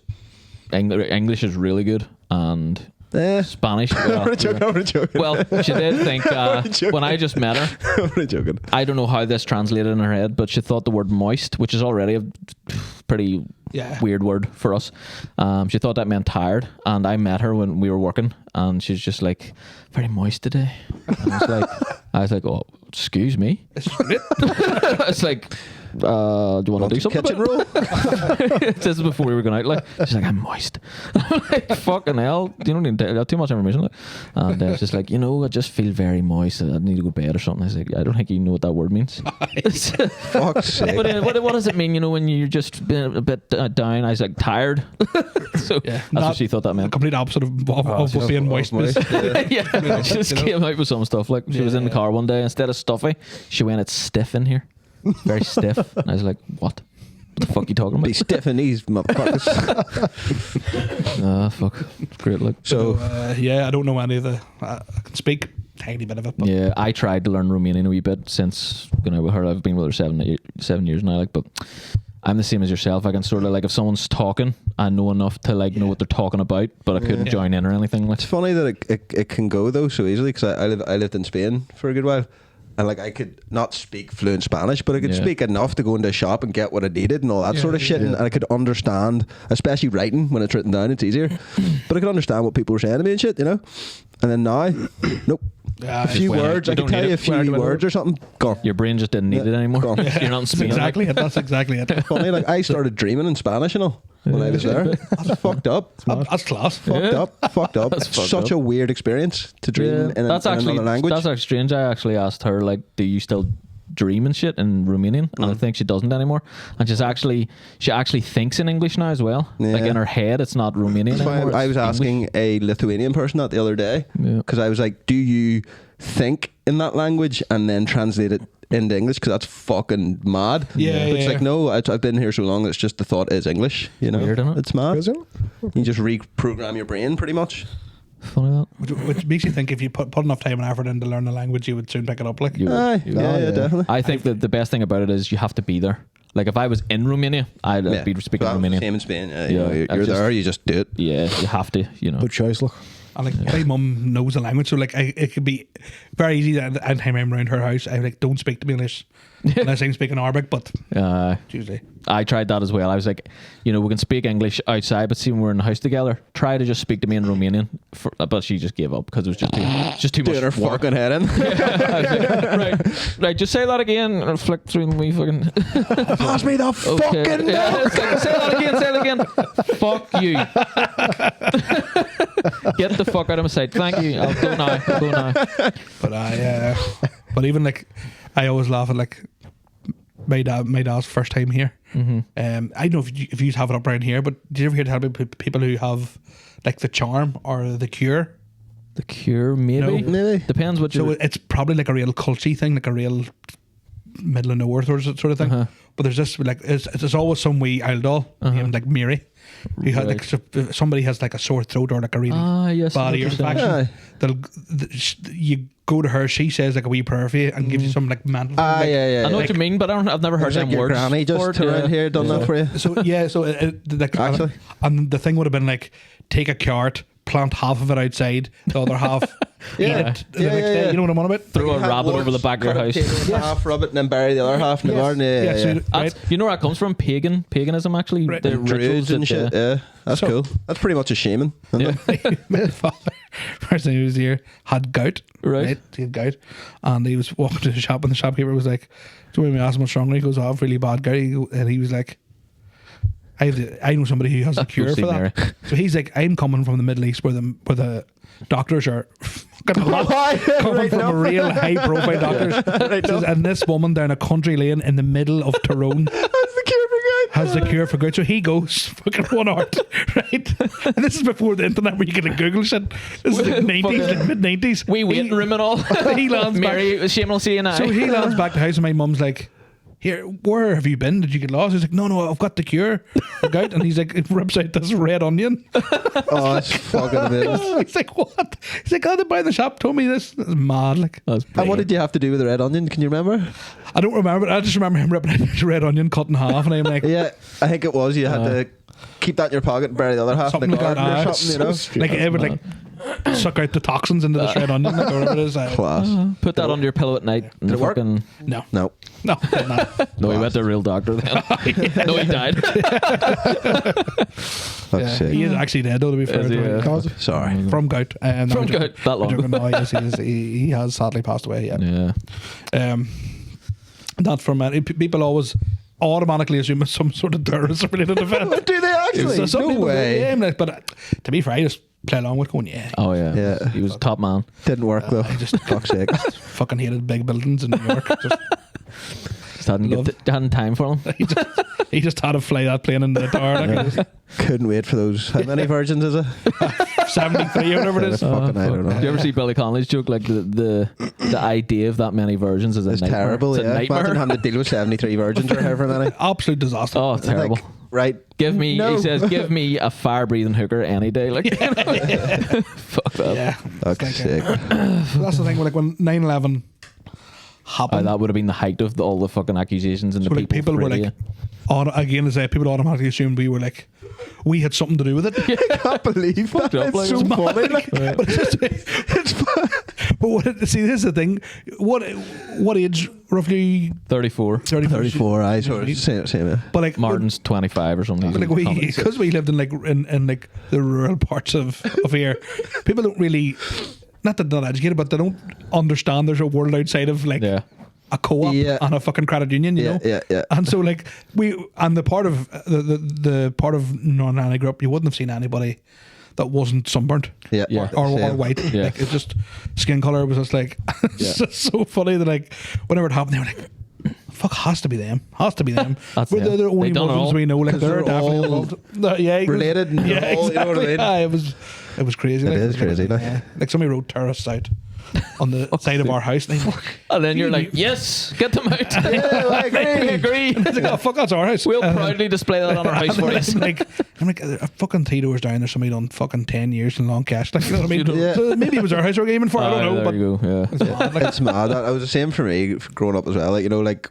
English is really good, and Spanish. I'm joking. Well, she did think joking. when I just met her. I'm joking. I don't know how this translated in her head, but she thought the word moist, which is already a pretty weird word for us. She thought that meant tired, and I met her when we were working, and she's just like, very moist today. And I was like, oh, excuse me. It's like, do you want to do something? Kitchen roll? This is before we were going out. Like, she's like, I'm moist. I'm like, fucking hell. You don't need to tell too much information. Like. And she's just like, I just feel very moist. I need to go to bed or something. I was like, I don't think you know what that word means. Fuck's sake. What does it mean? When you're just been a bit down? I was like, tired. So that's what she thought that The meant. complete opposite of what being moist is. Yeah, she just came out with some stuff. Like, she was in the car one day, instead of stuffy, she went, it's stiff in here. Very stiff. And I was like, what? What the fuck are you talking about? Be stiff in these motherfuckers. Fuck. Great look. So, I don't know any of the. I can speak a tiny bit of it. But Yeah, I tried to learn Romanian a wee bit since with her. I've been with her 7 years now. Like, but I'm the same as yourself. I can sort of like, if someone's talking, I know enough to like know what they're talking about, but I couldn't join in or anything. Like, it's funny that it can go though so easily, because I lived in Spain for a good while, and like I could not speak fluent Spanish, but I could speak enough to go into a shop and get what I needed and all that sort of shit, and I could understand, especially writing when it's written down, it's easier. But I could understand what people were saying to me and shit, And then now, nope. A few words. I can tell you a few words or something. Go. Your brain just didn't need it anymore. Go on. You're not in Spain. Exactly it. That's exactly it. Funny, like I started dreaming in Spanish, you know, when I was there. That's fucked up. That's class. Fucked up. Fucked up. That's It's fucked such up. a weird experience to dream in, that's actually another language. That's actually strange. I actually asked her, like, do you still dream and shit in Romanian? And I think she doesn't anymore. And she actually thinks in English now as well. Like in her head, it's not Romanian That's why anymore. I was it's asking a Lithuanian person that the other day, because I was like, do you think in that language and then translate it into English? Because that's fucking mad. Yeah, But it's yeah. like, no, I've been here so long, it's just the thought is English, you know. weird, isn't it? It's mad. Is it? You just reprogram your brain pretty much. Funny that. Which makes you think if you put enough time and effort into learn the language, you would soon pick it up. Like, Aye, yeah, definitely. I think that the best thing about it is you have to be there. Like if I was in Romania, I'd be speaking Well, Romanian. Same in Spain. Yeah, You're I just- there, you just do it. Yeah, you have to. You know. Good choice, look. and like my mum knows the language, so like it could be very easy. That anytime I'm around her house, I'm like, don't speak to me English unless I'm speaking Arabic. But Tuesday, I tried that as well. I was like, you know, we can speak English outside, but see when we're in the house together, try to just speak to me in Romanian. But she just gave up because it was just too much Doing her work. fucking head in. I was like, right, just say that again and flick through the wee fucking. Pass me the Okay. fucking Yeah, milk. it's like, say that again. Fuck you. Get the fuck out of my sight. Thank you. I'll go now. but but even like I always laugh at like my dad's first time here. I don't know if you have it up around here, but did you ever hear tell about people who have like the charm or the cure? The Cure, maybe. No. Maybe. Depends what So you. it's probably like a real culty thing, like a real middle of nowhere sort of thing. But there's this like it's always some wee old doll named like Mary, who had like if somebody has like a sore throat or like a really Yes, bad I ear know what you're infection. Aye. You go to her, she says like a wee prayer for you and gives you some like mental. Ah, like, yeah. I know Like, what you mean, but I've never heard it's them like your words. granny for just it, around here done that for you. So like Actually. and the thing would have been like take a carrot, plant half of it outside, the other half eat it the next day. You know what I'm on about? Throw a You have rabbit over the words, back of your cut house. it, take it half, rub it, and then bury the other half in the garden. Yeah, so, yeah. right? You know where that comes from? Paganism, actually. Right. The Druids rituals and that, shit. Yeah, that's So- cool. That's pretty much a shaman. Isn't it? My father, first time he was here, had gout. Right. He had gout. And he was walking to the shop, and the shopkeeper was like, do you want me to ask him what's wrong? He goes, oh, I have really bad gout. And he was like, I know somebody who has a cure see for that. Mary. So he's like, I'm coming from the Middle East where the doctors are coming from a real high profile doctors. Says, and this woman down a country lane in the middle of Tyrone That's the cure for gout. has the cure for gout. So he goes fucking 1 hour, right? And this is before the internet where you get a Google shit. This is like 90s, like mid 90s. We waiting room and all. He lands back. Mary, shamelessly and I. So he lands back to house, and my mum's like, here, where have you been? Did you get lost? He's like, no, I've got the cure for gout. And he's like, it rips out this red onion. Oh, that's fucking amazing. He's like, what? He's like, oh, the buy in the shop told me this. It's mad. Like, That's And what did you have to do with the red onion? Can you remember? I don't remember. I just remember him ripping out the red onion, cut in half, and I'm like, Yeah, I think it was. You had to keep that in your pocket and bury the other half in something the like that. garden or Ah, something, you know? like it would like suck out the toxins into this red onion, like, or whatever it is. Class. Put that under your pillow at night. And Did it work? fucking- No, No. no, No, he went to a real doctor then. No, he died. Fuck's sake. he is actually dead though. To be fair, Is he, to him. yeah? Cause Sorry. From gout. From gout, that long. No, he has sadly passed away. Yeah. Yeah. Not from people always automatically assume it's some sort of terrorist related event. Do they actually? So some No people do, way. yeah, like, but to be fair, I just play along with going, yeah. Oh, yeah. Yeah. He was top man. Didn't work though. I just Fuck's sake. fucking hated big buildings in New York. Just hadn't time for him. He just had to fly that plane in the tower. Like, Couldn't wait for those. How many virgins is it? 73 or whatever it is. Fucking, I don't know. Do you ever see Billy Connolly's joke? Like the idea of that many versions is a It's nightmare. terrible, It's a yeah. nightmare. Imagine having to deal with 73 virgins or however many. Absolute disaster. Oh, terrible. Like, right. Give me, No. he says, give me a fire breathing hooker any day. Like, fuck that. Yeah. Fuck's sake. That's the thing. Like when 9/11 happened, That would have been the height of all the fucking accusations and so the like people were afraid like, of you. again, as people automatically assumed we were like, we had something to do with it. I can't believe that. up, like, It's so It's mad, funny. like, but it's just, but see, this is the thing. What age roughly? 34. 34 eyes. Same, yeah. But like Martin's 25 or something. But like because we lived in like in like the rural parts of here, people don't really not that they're not educated, but they don't understand there's a world outside of like Yeah. a co-op Yeah. and a fucking credit union, you know. Yeah. And so like the part of the part of non-nanny group, you wouldn't have seen anybody that wasn't sunburnt. Yeah. Or Same. white. Yeah. Like it's just skin color was just like it's just so funny that like whenever it happened they were like, fuck, has to be them. That's We're them. the only They done it Muslims all. we know. Like 'Cause they're they're definitely all involved. Yeah, related and yeah, they're all, you know what I exactly. mean? Yeah, it was crazy. It like, is crazy, like. yeah. Like somebody wrote terrorists out on the side of our house. And then you're like, yes, get them out. Yeah, I agree. We agree. It's like, oh, fuck, that's our house. We'll proudly display that on our house for you. I'm like, a fucking 3 doors down. There's somebody done fucking 10 years in long cash. Like, you know what I mean? Yeah. So maybe it was our house we're aiming for. I don't know. There But you go. Yeah. it's mad, like, It's mad. That was the same for me growing up as well. Like, you know, like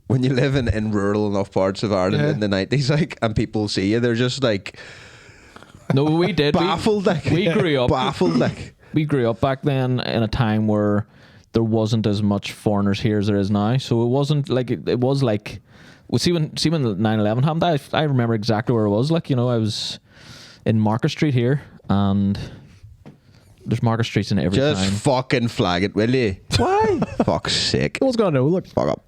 when you live in rural enough parts of Ireland Yeah. in the 90s, like, and people see you, they're just like No, we did. baffled. Like, We grew up. baffled. Like, We grew up back then in a time where there wasn't as much foreigners here as there is now. So it wasn't like it was like. Well, see when 9/11 happened, I remember exactly where I was. Like, you know, I was in Market Street here, and there's Market Streets in every just town. fucking flag it, will you? Why? Fuck's sake. What's going on? Look, Fuck up.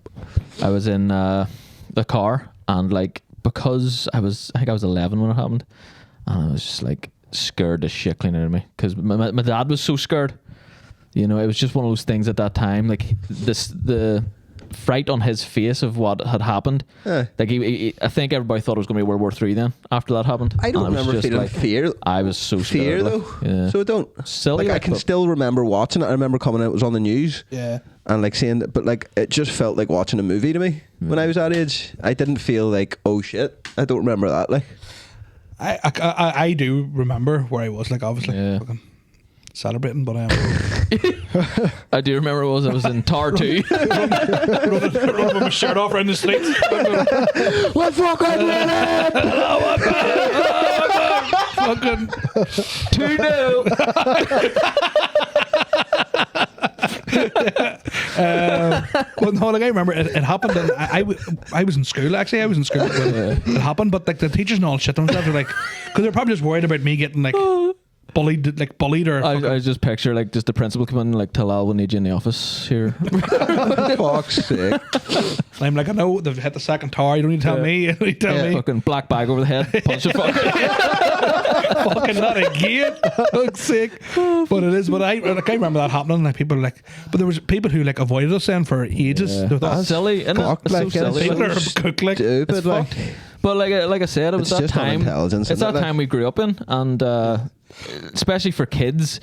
I was in the car, and like because I think I was 11 when it happened, and I was just like scared the shit clean out of me because my dad was so scared. You know, it was just one of those things at that time. Like the fright on his face of what had happened. Yeah. Like I think everybody thought it was going to be World War III then after that happened. I don't And was remember just feeling like, fear. I was so Fear scared. though. Like, yeah. So I don't. Silly, Like, I like, can but- still remember watching it. I remember coming out, it was on the news. yeah. And like seeing it, but like it just felt like watching a movie to me when I was that age. I didn't feel like, oh shit. I don't remember that. Like, I do remember where I was, like, obviously. Yeah. Fucking celebrating, but I do remember I was in Tar 2. running with my shirt off around the streets. Let's fuck it, Fucking 2-0. well, no, like I remember it happened, and I was in school. Actually, I was in school when it happened. But like the teachers and all shit themselves were like, because they're probably just worried about me getting like bullied or. I just picture like just the principal coming in like, Talal, we'll need you in the office here. fuck's sake. And I'm like, I know they've hit the second tower. You don't need to tell me. You don't need to tell me. Fucking black bag over the head. Punch it. Fucking not again. Fuck's sake. But it is. But I remember that happening. Like people were like, but there was people who like avoided us then for ages. They thought, That's silly, isn't it? fucked, It's so like, silly. people are so cook like. Stupid. It's Like, fucked. But like I said, it was It's that just time. unintelligence, It's isn't that it? time we grew up in, and especially for kids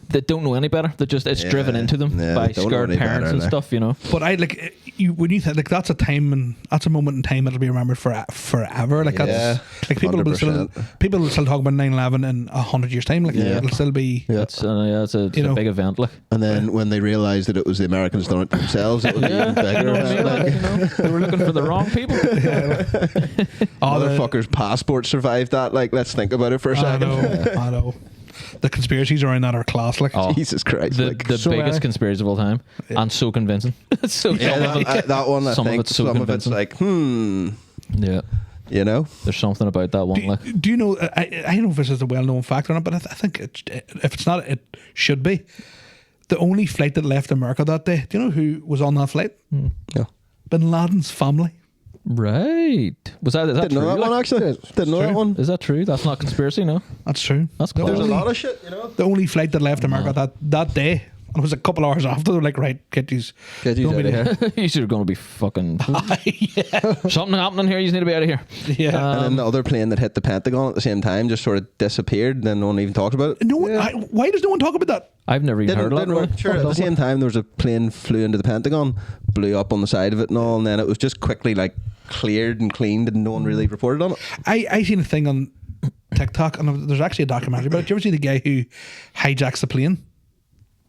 that don't know any better. That just it's driven into them Yeah, by they don't know scared any parents better, and like. stuff. You know. But I like you when you think like that's a time and that's a moment in time that'll be remembered for forever. Like Yeah, that's like people will still 100%. talk about 9/11 in 100 years time. Like Yeah. it'll still be. Yeah. It's it's a You know. big event. Like And then when they realised that it was the Americans done it themselves, it was even bigger. You know what I mean? Like, you know, they were looking for the wrong people. Oh, Motherfuckers' passports survived that. Like, let's think about it for a I second. know. I know. The conspiracies around that are class. Like Jesus Christ. The, like, the so biggest many. conspiracy of all time, and so convincing. So yeah, that one, I some think of it's so some of it's convincing. like, Yeah, you know? there's something about that one. Like, do you know? I don't know if this is a well-known fact or not, but I think if it's not, it should be. The only flight that left America that day. Do you know who was on that flight? Yeah. Bin Laden's family. right? Is that Didn't true? know that Like, one, actually. Didn't know that one. is that true? That's not conspiracy, no. That's true. That's The cool. There's a only- lot of shit, you know? The only flight that left America that day, and it was a couple hours after. They're like, right, get these. Get these don't out be of there. You should are going to be fucking Yeah. something happening here. You need to be out of here. Yeah. And then the other plane that hit the Pentagon at the same time just sort of disappeared. Then no one even talked about it. No one. Why does no one talk about that? I've never even heard of that. Didn't Really. sure, at the same time, there was a plane flew into the Pentagon, blew up on the side of it and all, and then it was just quickly like cleared and cleaned, and no one really reported on it. I seen a thing on TikTok, and there's actually a documentary about it. Do you ever see the guy who hijacks the plane?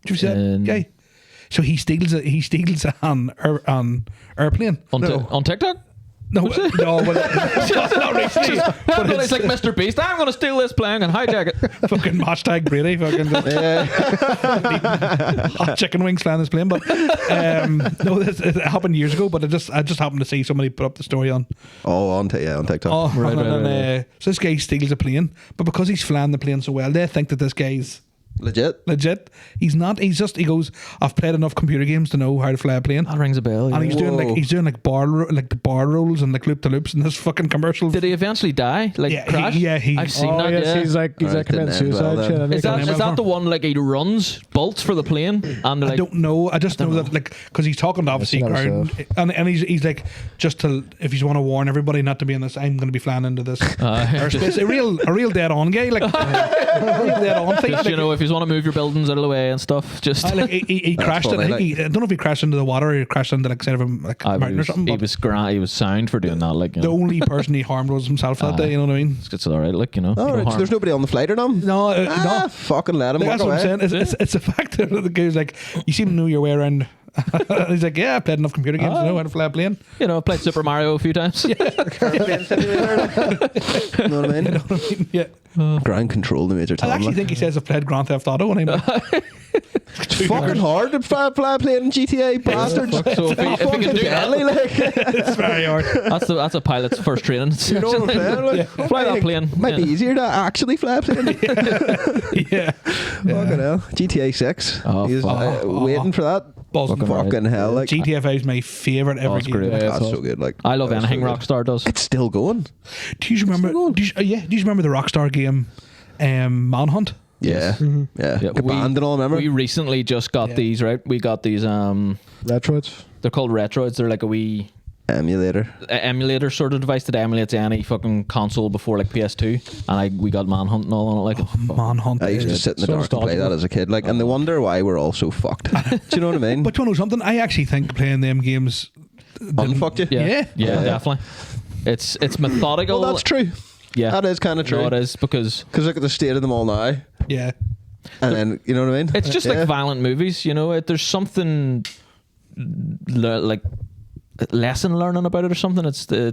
Do you see that guy? So he steals an airplane. On TikTok. No, no, well, not recently. But It's like Mr. Beast. I'm going to steal this plane and hijack it. fucking hashtag Brady, fucking hot chicken wings flying this plane. But no, it happened years ago. But I just happened to see somebody put up the story on. Oh, on TikTok. Oh, Right, and right, then, so this guy steals a plane, but because he's flying the plane so well, they think that this guy's Legit. He's not. He goes, I've played enough computer games to know how to fly a plane. That rings a bell. And Yeah. he's doing like bar rolls and like loop to loops in this fucking commercial. Did he eventually die? Like Yeah, crash? I've seen that. yes, Yeah. he's like Right, committing didn't end well suicide. then. shit, I think. Is that the one like he runs bolts for the plane and I like don't know. I just know that like because he's talking to obviously never ground, and he's like just to if you want to warn everybody not to be in this. I'm going to be flying into this airspace. A real dead on guy, like a real dead on thing. just, Like, you know, if you want to move your buildings out of the way and stuff, just like he crashed it. funny, I think I don't know if he crashed into the water or he crashed into like side of a like mountain or something. he But was grand. He was sound for doing that. Like, you the know, only person he harmed was himself that day. You know what I mean? it's all right. Like, you know, All no right, so harm. there's nobody on the flight or nothing? No, no. Fucking let him Like, walk that's what I'm away. saying. It's a fact that the guy's like, you seem to know your way around. He's like, yeah, I played enough computer games to know how to fly a plane. You know, I played Super Mario a few times. You know what I mean? Yeah. Ground control the major I time. actually like. think he says I've played Grand Theft Auto when I'm It's fucking hard to fly a plane in GTA, bastards. So if he can do that, Deadly, like. it's very hard. that's a pilot's first training. You know what I'm saying? Like, Fly that plane. Might be Yeah. easier to actually fly a plane. Yeah. Fucking hell. GTA 6. Oh, He's fuck. waiting for that. Buzzing. Fucking hell. Like, GTA 5 is my favourite ever it's game. great. that's so good. Like, I love that's anything so good. Rockstar does. It's still going. Do you remember? Do you remember the Rockstar game, Manhunt? Yeah. Yeah. Yeah, Get banned and all, remember? We recently just got these, right? We got these. Retroids. They're called Retroids. They're like a wee Emulator. emulator sort of device that emulates any fucking console before like PS2, and we got Manhunt and all on it. Like, Manhunt. I used to is- sit in the so dark and play that nostalgic. as a kid, like, and they wonder why we're all so fucked. Do you know what I mean? But you know something? I actually think playing them games. Unfucked you? yeah, Yeah. definitely. It's methodical. Well, that's true. Yeah, That is kind of true. No, it is because Because look at the state of them all now. Yeah. And then, you know what I mean? it's just Yeah. like violent movies. You know, there's something like lesson learning about it or something. It's the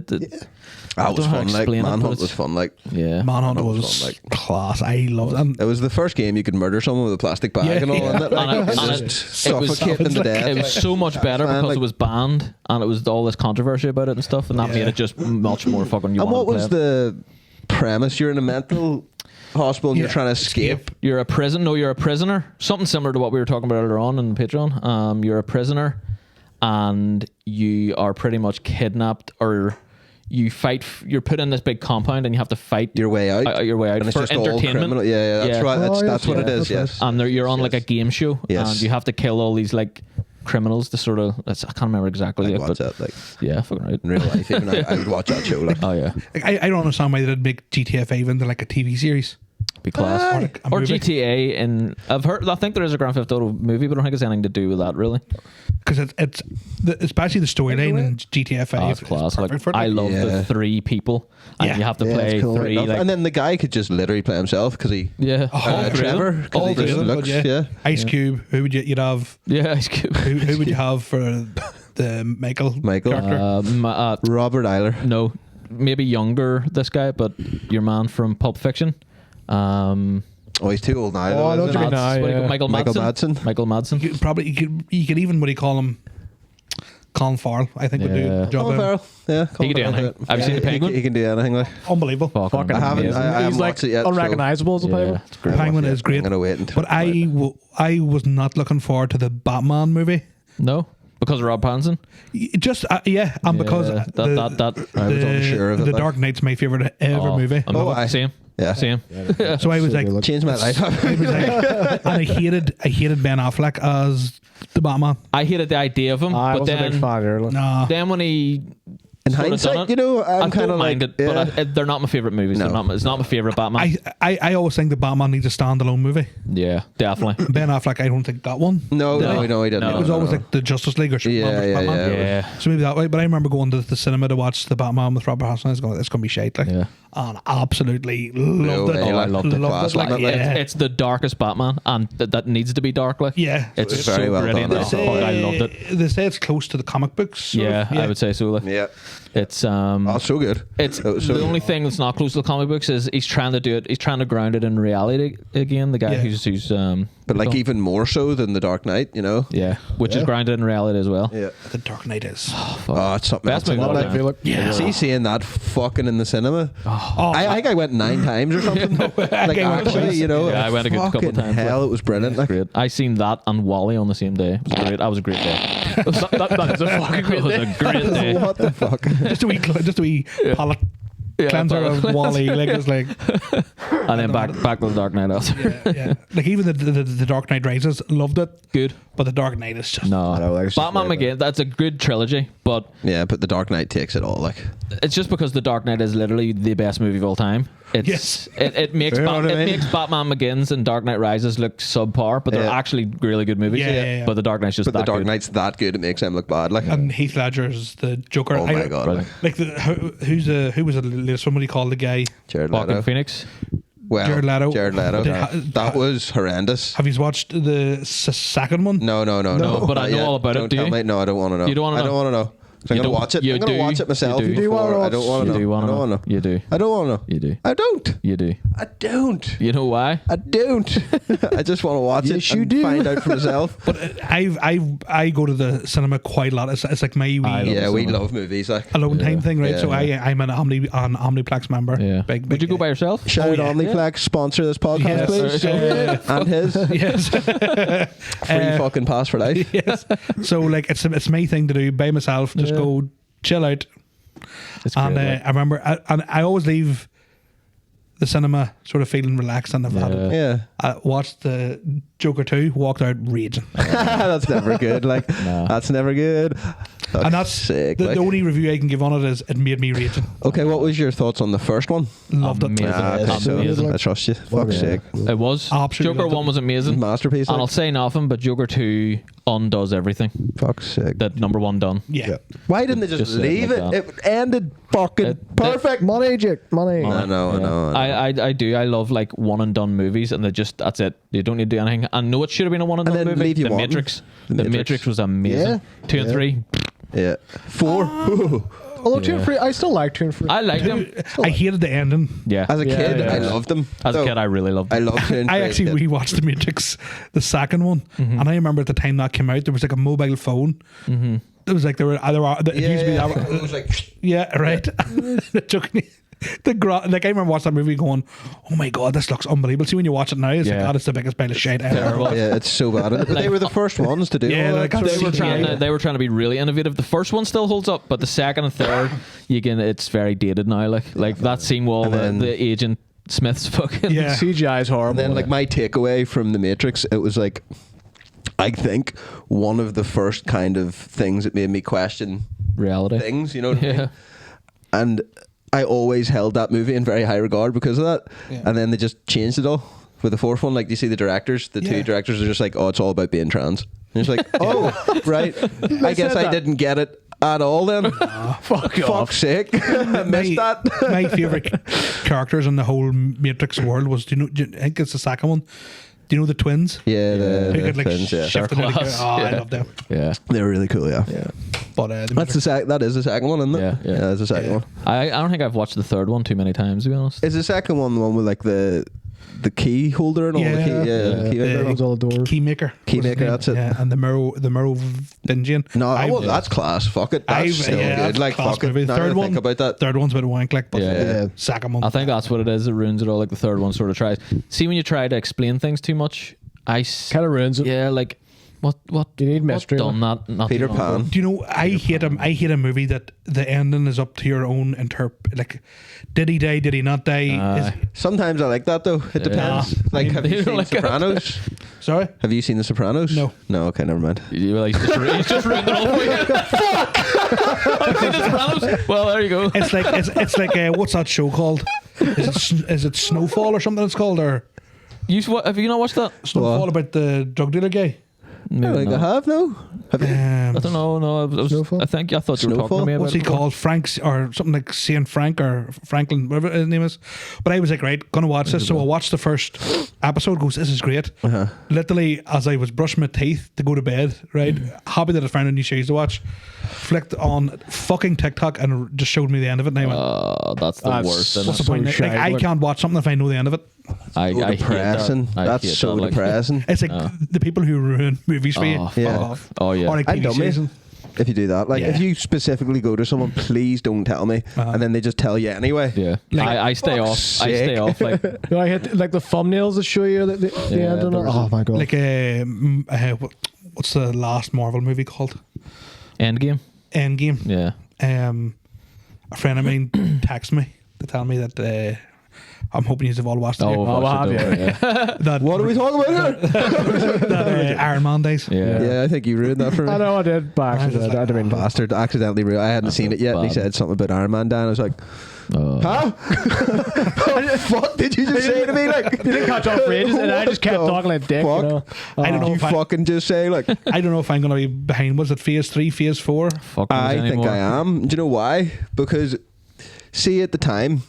That was don't know how fun. to Like, explain it, but Manhunt it's- was fun. Like, yeah. Manhunt That was was fun, like- class. I loved it. And it was the first game you could murder someone with a plastic bag Yeah, and all, yeah. wasn't it? Like, And it- and and just it was- suffocate them to like- death. It was so much better Man, because like- it was banned and it was all this controversy about it and stuff, and that made it just much more fucking. You And what wanted to was play it. the premise? You're in a mental hospital and you're Yeah, trying to escape. You're a you're a prisoner. Something similar to what we were talking about earlier on in Patreon. You're a prisoner, and you are pretty much kidnapped, or you fight. You're put in this big compound, and you have to fight Your way out. Your way out And it's for just all entertainment. criminal. Yeah, that's Yeah. right. That's, Oh, that's yes, what it yeah, is, that's yes. And you're on like a Yes. game show, Yes. and you have to kill all these like criminals to sort of. I can't remember exactly, I'd yet, watch but that, like, yeah, fucking right. in real life. Even I would watch that show. Like, Oh yeah, like, I don't understand why they did make GTA 5 into like a TV series. be class. Or like a Or movie. GTA, and I've heard. I think there is a Grand Theft Auto movie, but I don't think it's anything to do with that really. Because especially the storyline in GTA 5. Oh, it's class. perfect Like, for it. I love Yeah. the 3 people, and Yeah. you have to yeah, play it's cool. 3. Enough. Like, And then the guy could just literally play himself because he. yeah, Trevor, 'cause all he just three of them, looks. but Yeah. Ice Cube. Who would you'd have? yeah, Ice Cube. Who would you have for the Michael? Michael. character? Robert Eiler. No, maybe younger this guy, but your man from Pulp Fiction. Oh, he's too old now. Oh, though, I know isn't what you he? mean now, What do you yeah. call- Michael Michael Madsen. Madsen. Michael Madsen. You could probably you could even what do you call him? Colin Farrell. I think would do Yeah. the job. Colin of- Farrell. Yeah, He could do anything. Have you seen The Penguin? He can do anything. Like, Unbelievable. Fucking I haven't. amazing. I haven't He's like watched it yet. so unrecognizable as a Yeah, player. it's great. Penguin yeah, is great. I'm gonna wait until. But I was not looking forward to the Batman movie. No, because of Rob Pattinson. Just yeah, and because Yeah, the, that I was unsure of it, the like. Dark Knight's my favorite ever movie. Oh, I- Same. Yeah. Same. So I was like, Changed my life. I was like, and I hated Ben Affleck as the Batman. I hated the idea of him, I but was a big then fan early. Nah, then when he In sort of hindsight, done it, you know, I'm I kind of don't like, mind it, yeah. but they're not my favorite movies. No. It's not my favorite Batman. I always think the Batman needs a standalone movie. Yeah, definitely. Ben Affleck, I don't think got one. No, No. he didn't. No. It was always like the Justice League or Superman Yeah, versus yeah, Batman. yeah. Yeah. So maybe that way. But I remember going to the cinema to watch the Batman with Robert Pattinson. It's going to be shite. Like, Yeah. and absolutely loved it. way, I loved it. Class, Like, wasn't it? yeah. It's the darkest Batman, and that needs to be dark. Like, Yeah. it's It's so very well brilliant. done, Oh, though. fuck, I loved it. They say it's close to the comic books. sort of. Yeah, I would say so. Like, Yeah. it's Oh, so good. It's It was so the good. only thing that's not close to the comic books is he's trying to do it. He's trying to ground it in reality again. The guy Yeah. who's but like even more so than The Dark Knight, you know? Yeah, which is grounded in reality as well. Yeah. The Dark Knight is. Oh, it's something Best else. movie of all Like, time. feel it. Yeah. See, seeing that fucking in the cinema. I think I went 9 times or something. Like I went actually, twice. you know, Yeah, I went a good couple fucking times. hell, it was brilliant. Like, Great. I seen that and Wally on the same day. It was great. That was a great day. that is a fucking great day. It was a great day. what the fuck? Just a wee palate cleanser of Wally. Like it's like, And then back to the Dark Knight after. yeah. Like even the Dark Knight Rises, loved it. Good. But the Dark Knight is just No, I know, that's just Batman great, Begins. That's a good trilogy, but Yeah, but The Dark Knight takes it all. Like, it's just because the Dark Knight is literally the best movie of all time. It's Yes. it makes You know what I mean? makes Batman Begins and Dark Knight Rises look subpar, but they're Yeah. actually really good movies. Yeah. But the Dark Knight's just but The that Dark good. Knight's that good, it makes them look bad. Like, and Heath Ledger's the Joker. oh my god, like, Like who was it? Somebody called the guy. Jared Joaquin Leto. Phoenix. Well, Jared Leto. Jared Leto. Did- That was horrendous. Have you watched the second one? No, but I Not know yet. all about it, Don't do tell you? me. No, I don't want to know. You don't wanna I don't know? want to know. 'Cause I'm You gonna don't- watch it. you I'm gonna do. watch it myself. You do. You do wanna before. I watch- don't want You to do know. I wanna don't know. want to know. You do. I don't want to know. You do. I don't. You do. I don't. You know why? I don't. I just want to watch Yes, it you and do. find out for myself. But I go to the cinema quite a lot. It's like my wee I love Yeah, we cinema. love movies. Like, alone time thing, right? Yeah, So yeah. I'm an Omniplex member. Yeah. Big, Would you go yeah. by yourself? shout out yeah. OmniFlex, sponsor this podcast, Yes. please. And his Yes. free fucking pass for life. Yes. So like it's my thing to do by myself. Just Yeah. go chill out. It's And great, like. I remember, and I always leave the cinema sort of feeling relaxed, and I've had it. Yeah. I watched the Joker 2, walked out raging. That's never good. Like, No. that's never good. And that's sick. the like. only review I can give on it is it made me raging. Okay, what was your thoughts on the first one? Loved it. Amazing. Okay, so Amazing. I trust you. Fuck's yeah. sake. It was. Absolutely Joker loved it. 1 was amazing. Masterpiece. And I'll Like, say nothing, but Joker 2 undoes everything fuck's sake. that number 1 done. Yeah. Why didn't they just Just say it leave like it? that. It ended fucking perfect. Money, Jake. Money. I know, I know. I do. I love like one and done movies, and that's it. You don't need to do anything. I know it should have been a one and And done then movie. leave you The wanting. Matrix. The The Matrix. Matrix was amazing. Yeah. 2 and Yeah. 3. Yeah. 4. Although 2 and 3, I still like 2 and 3. I liked them. I hated the ending. Yeah. As a kid, yeah, I yeah. loved them. As a So, kid, I really loved I them. loved it. I actually rewatched The Matrix, the second one, and I remember at the time that came out, there was like a mobile phone. It was like there were it used to be that. It was like, Yeah, right. It took me. Like I remember watching that movie going, oh my god, this looks unbelievable. See when you watch it now, it's like, Yeah. God, it's the biggest pile of shit ever. Terrible. yeah, it's so bad. But they were the first ones to do Yeah, all like, that. that's sort of CGI. They were trying to be really innovative. The first one still holds up, but the second and third, it's very dated now. Like that scene where all And then- the Agent Smith's fucking Yeah. CGI is horrible. And then, like, my takeaway from The Matrix, it was like, I think one of the first kind of things that made me question reality. things, you know what I Yeah. mean? And I always held that movie in very high regard because of that. Yeah. And then they just changed it all with the fourth one. Like, you see the directors, the Yeah. two directors are just like, oh, it's all about being trans. And it's like, oh, right. I guess I didn't get it at all then. Fuck off. Fuck's sake. I missed that. My favorite characters in the whole Matrix world was, I think it's the second one. Do you know the twins? Yeah, Who the could like twins, yeah. shift and Class. I Yeah. love them. Yeah. They're really cool, yeah. But That is the second one, isn't it? Yeah. that's the second Yeah. one. I don't think I've watched the third one too many times, to be honest. Is the second one the one with like the key holder and all the key? Yeah, key holder. Opens all the doors. Keymaker. Keymaker, was his name. that's it. Yeah, and the Merovingian. No, I- well, that's class. Fuck it. That's so good. that's Like, class fuck it. movie. Now that I think about that. Third one's a bit of wank, like, but Yeah. Yeah. second one. I think that's what it is. It ruins it all. Like the third one sort of tries. See, when you try to explain things too much, Kind of ruins it. yeah, like what You need what mystery, done that? Not Peter too long ago. Pan. Do you know? I hate a movie that the ending is up to your own Like, did he die? Did he not die? Sometimes I like that though. It depends. Like, have you You seen like it? Sopranos? Sorry. Have you seen The Sopranos? No. No. Okay, never mind. You realize he's just ruined it all for you. Fuck! I've seen The Sopranos. Well, there you go. It's like what's that show called? Is it Snowfall or something? It's called or Have you not watched that? Snowfall What? about the drug dealer guy. I Maybe think I not. have no. Have you? I don't know. No, Snowfall? I thought you were talking Snowfall? to me about What's he it before. called? Frank's or something like Saint Frank or Franklin, whatever his name is. But I was like, right, gonna watch this. So I watched the first episode. Goes, this is great. Literally, as I was brushing my teeth to go to bed, right, happy that I found a new series to watch. Flicked on fucking TikTok and it just showed me the end of it. And I went, That's the That's- worst. Isn't what's the it? so point? Like, shy, I but- can't watch something if I know the end of it. I hate depressing. that. That's so depressing. It's like the people who ruin movies for you. Oh, Fuck yeah. off. Oh, yeah. Or like I'd TV done me season. if you do that. Like, Yeah. if you specifically go to someone, please don't tell me, and then they just tell you anyway. Yeah, Like, I stay off. fuck's I stay sake. off. Like, I hit like the thumbnails that show you the Yeah, end. And there was oh my god! Like what's the last Marvel movie called? Endgame. Endgame. Yeah. A friend of mine texted me to tell me that I'm hoping you've all watched it. Oh, have you? That, What are we talking about here? that Iron Man days. Yeah. Yeah, I think you ruined that for me. I know I did, but actually, I didn't mean Bastard, accidentally ruined. I hadn't seen it yet, and he bad. said something about Iron Man. Dan, I was like, huh? What did you just say to me? Like, You didn't catch on for ages, and I just kept What the talking like dick. fuck? You know? I don't know you if I- fucking just say like. I don't know if I'm going to be behind. Was it phase 3, phase 4? Fuck I knows think anymore. I am. Do you know why? Because, see, at the time,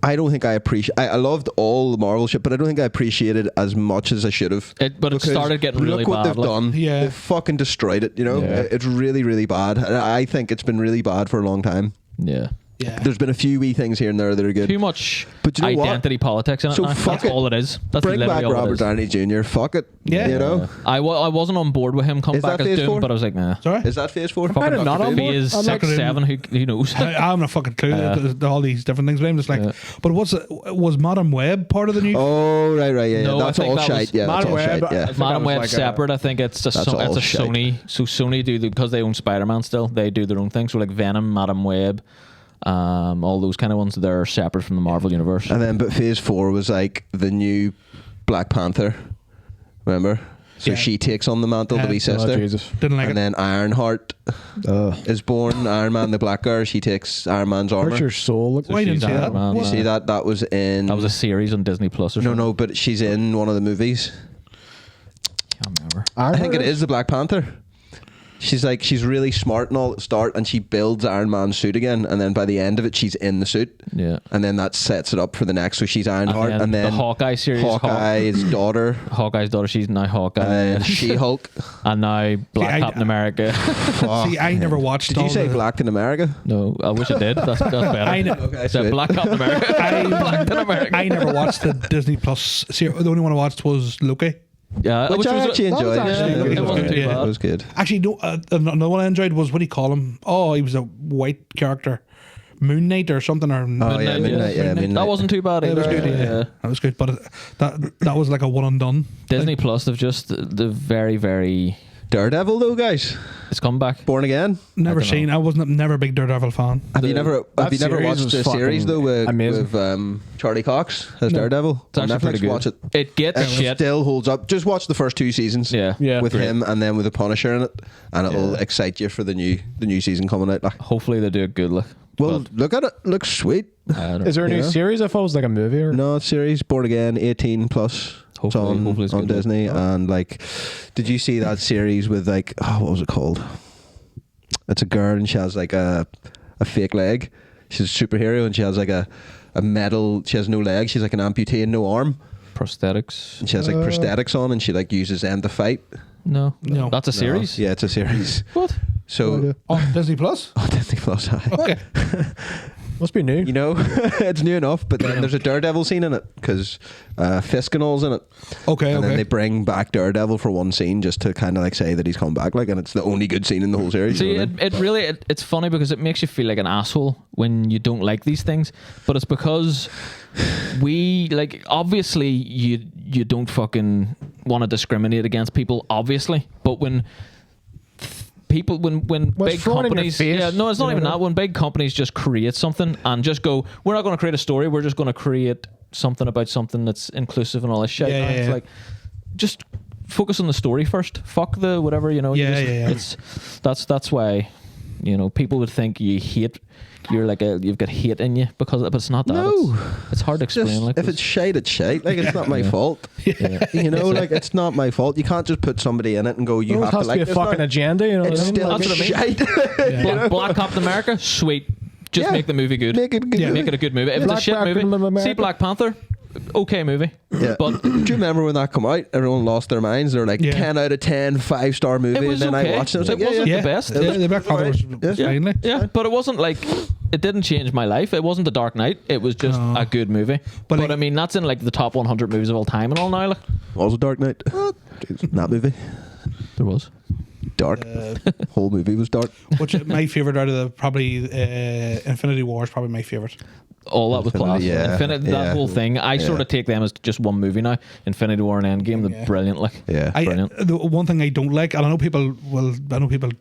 I don't think I appreciate. I loved all the Marvel shit, but I don't think I appreciated as much as I should have. But it Because started getting really look what bad. they've like- done. Yeah. They've fucking destroyed it. You know, Yeah. it's really, really bad. And I think it's been really bad for a long time. Yeah. Yeah. There's been a few wee things here and there that are good. Too much But you know what? identity politics in it So now. fuck That's it. all it is. That's Bring literally back all it Robert is. Downey Jr. Fuck it. Yeah. You know. Yeah. I wasn't on board with him coming Is that back as phase Doom, 4? but I was like, nah. Sorry? Is that phase 4? kind of not on board. Phase I'm like, 6, 7, who knows? I have no fucking clue. All these different things. But I'm just like, but was Madam Web part of the new? Oh right, yeah. No, I That's think all that shite. was Yeah, that's Madam all Web, shite. I Yeah. think Madam that was Web's like a- separate. I think it's That's all a shite. Sony. So Sony do because they own Spider-Man still. They do their own thing. So like Venom, Madam Web, all those kind of ones. They're separate from the Marvel universe. And then, but phase 4 was like the new Black Panther. Remember? So Yeah. she takes on the mantle, the wee Oh, sister. Jesus. Didn't like And it. then Ironheart is born. Iron Man, the Black Girl. She takes Iron Man's armor. Hurt your soul. Look, Why she's didn't say Iron that? Man, You What? see that? That was in. That was a series on Disney Plus or No, something. no, but she's in one of the movies. Can't remember. I think it is the Black Panther. She's really smart and all at the start, and she builds Iron Man's suit again, and then by the end of it, she's in the suit. Yeah. And then that sets it up for the next. So she's Ironheart, and then the Hawkeye series. Hawkeye's daughter, Hawkeye's daughter. She's now Hawkeye. and She-Hulk. And now Black I- Captain America. See, I never watched. Did you all say the, Black in America? No, I wish I did. That's better. I know. Okay, So sweet. Black Captain America. Black Captain America. I never watched the Disney Plus series. The only one I watched was Loki. Yeah, Which I actually that was enjoyed. actually Yeah, good. It wasn't too Yeah. bad. That was good. Actually, no. Another one I enjoyed was what do you call him? Oh, he was a white character, Moon Knight or something. Or Oh yeah, Midnight. Yeah, Midnight. That wasn't too bad It either. was good. Yeah, that was good. But that was like a one and done. Disney Plus, they've just the very, very. Daredevil though, guys. It's come back. Born Again. Never don't seen. I wasn't never a big Daredevil fan. Have you never series watched was the series fucking though with amazing. Charlie Cox as Daredevil? It's on actually Netflix. pretty good. Watch it. It gets It shit. still holds up. Just watch the first 2 seasons. Yeah. Yeah. with Great. him and then with the Punisher in it, and it'll excite you for the new season coming out. Like, Hopefully they do it good. Like, well, look at it. Looks sweet. I don't know. Is there a new Yeah. series? I thought it was like a movie. Or No, it's series. Born Again, 18 plus. Hopefully- it's hopefully it's on good. Disney. And like, did you see that series with like, what was it called? It's a girl and she has like a fake leg. She's a superhero and she has like a metal. She has no leg. She's like an amputee and no arm. Prosthetics. And she has like prosthetics on and she like uses them to fight. No. No. That's a series. Yeah, it's a series. What? So On Disney Plus. oh, Disney Plus. Okay. must be new. You know, it's new enough, but then there's a Daredevil scene in it because Fisk and all's in it. Okay. And then Okay. they bring back Daredevil for one scene just to kind of like say that he's come back, like, and it's the only good scene in the whole series. See, you know what I mean? it really it's funny because it makes you feel like an asshole when you don't like these things, but it's because we like obviously you don't fucking want to discriminate against people, obviously, but when people when Well, it's big thrown in your companies face, yeah no it's not you even know? that when big companies just create something and just go, we're not going to create a story, we're just going to create something about something that's inclusive and all this shit. Yeah, And yeah, it's yeah. like, just focus on the story first, fuck the whatever, you know. You Yeah, just- yeah, yeah. it's that's why, you know, people would think you're like you've got hate in you because, but it's not that. No. It's hard to explain. Just, like if it's shite, it's shite. Like, it's not my fault. yeah. You know, like, it's not my fault. You can't just put somebody in it and go, you There have to has to like be a this fucking now. agenda. You know, It's what I mean? still Like, That's what I mean. shite. Black Captain America, sweet. Just Yeah. make the movie good. Make it good. Yeah. Make it a good movie. If Black it's a shit Captain movie, America. see Black Panther. okay movie. Yeah. But do you remember when that came out? Everyone lost their minds. They were like 10 out of 10, 5-star movie. it was And then okay. I watched it. I was like, it wasn't yeah. the best. Yeah, the Black Panther was Yeah. fine. Like. Yeah, but it wasn't like it didn't change my life. It wasn't The Dark Knight. It was just a good movie. But like- I mean, that's in like the top 100 movies of all time and all now. Like, Was it Dark Knight? Jeez, that movie. there was. Dark. Whole movie was dark. Which my favorite out of the probably Infinity War is probably my favorite. All that was class. Yeah. That Yeah. whole thing. I sort of take them as just one movie now. Infinity War and Endgame. They're brilliant. Like, Yeah. brilliant. The one thing I don't like, and I know people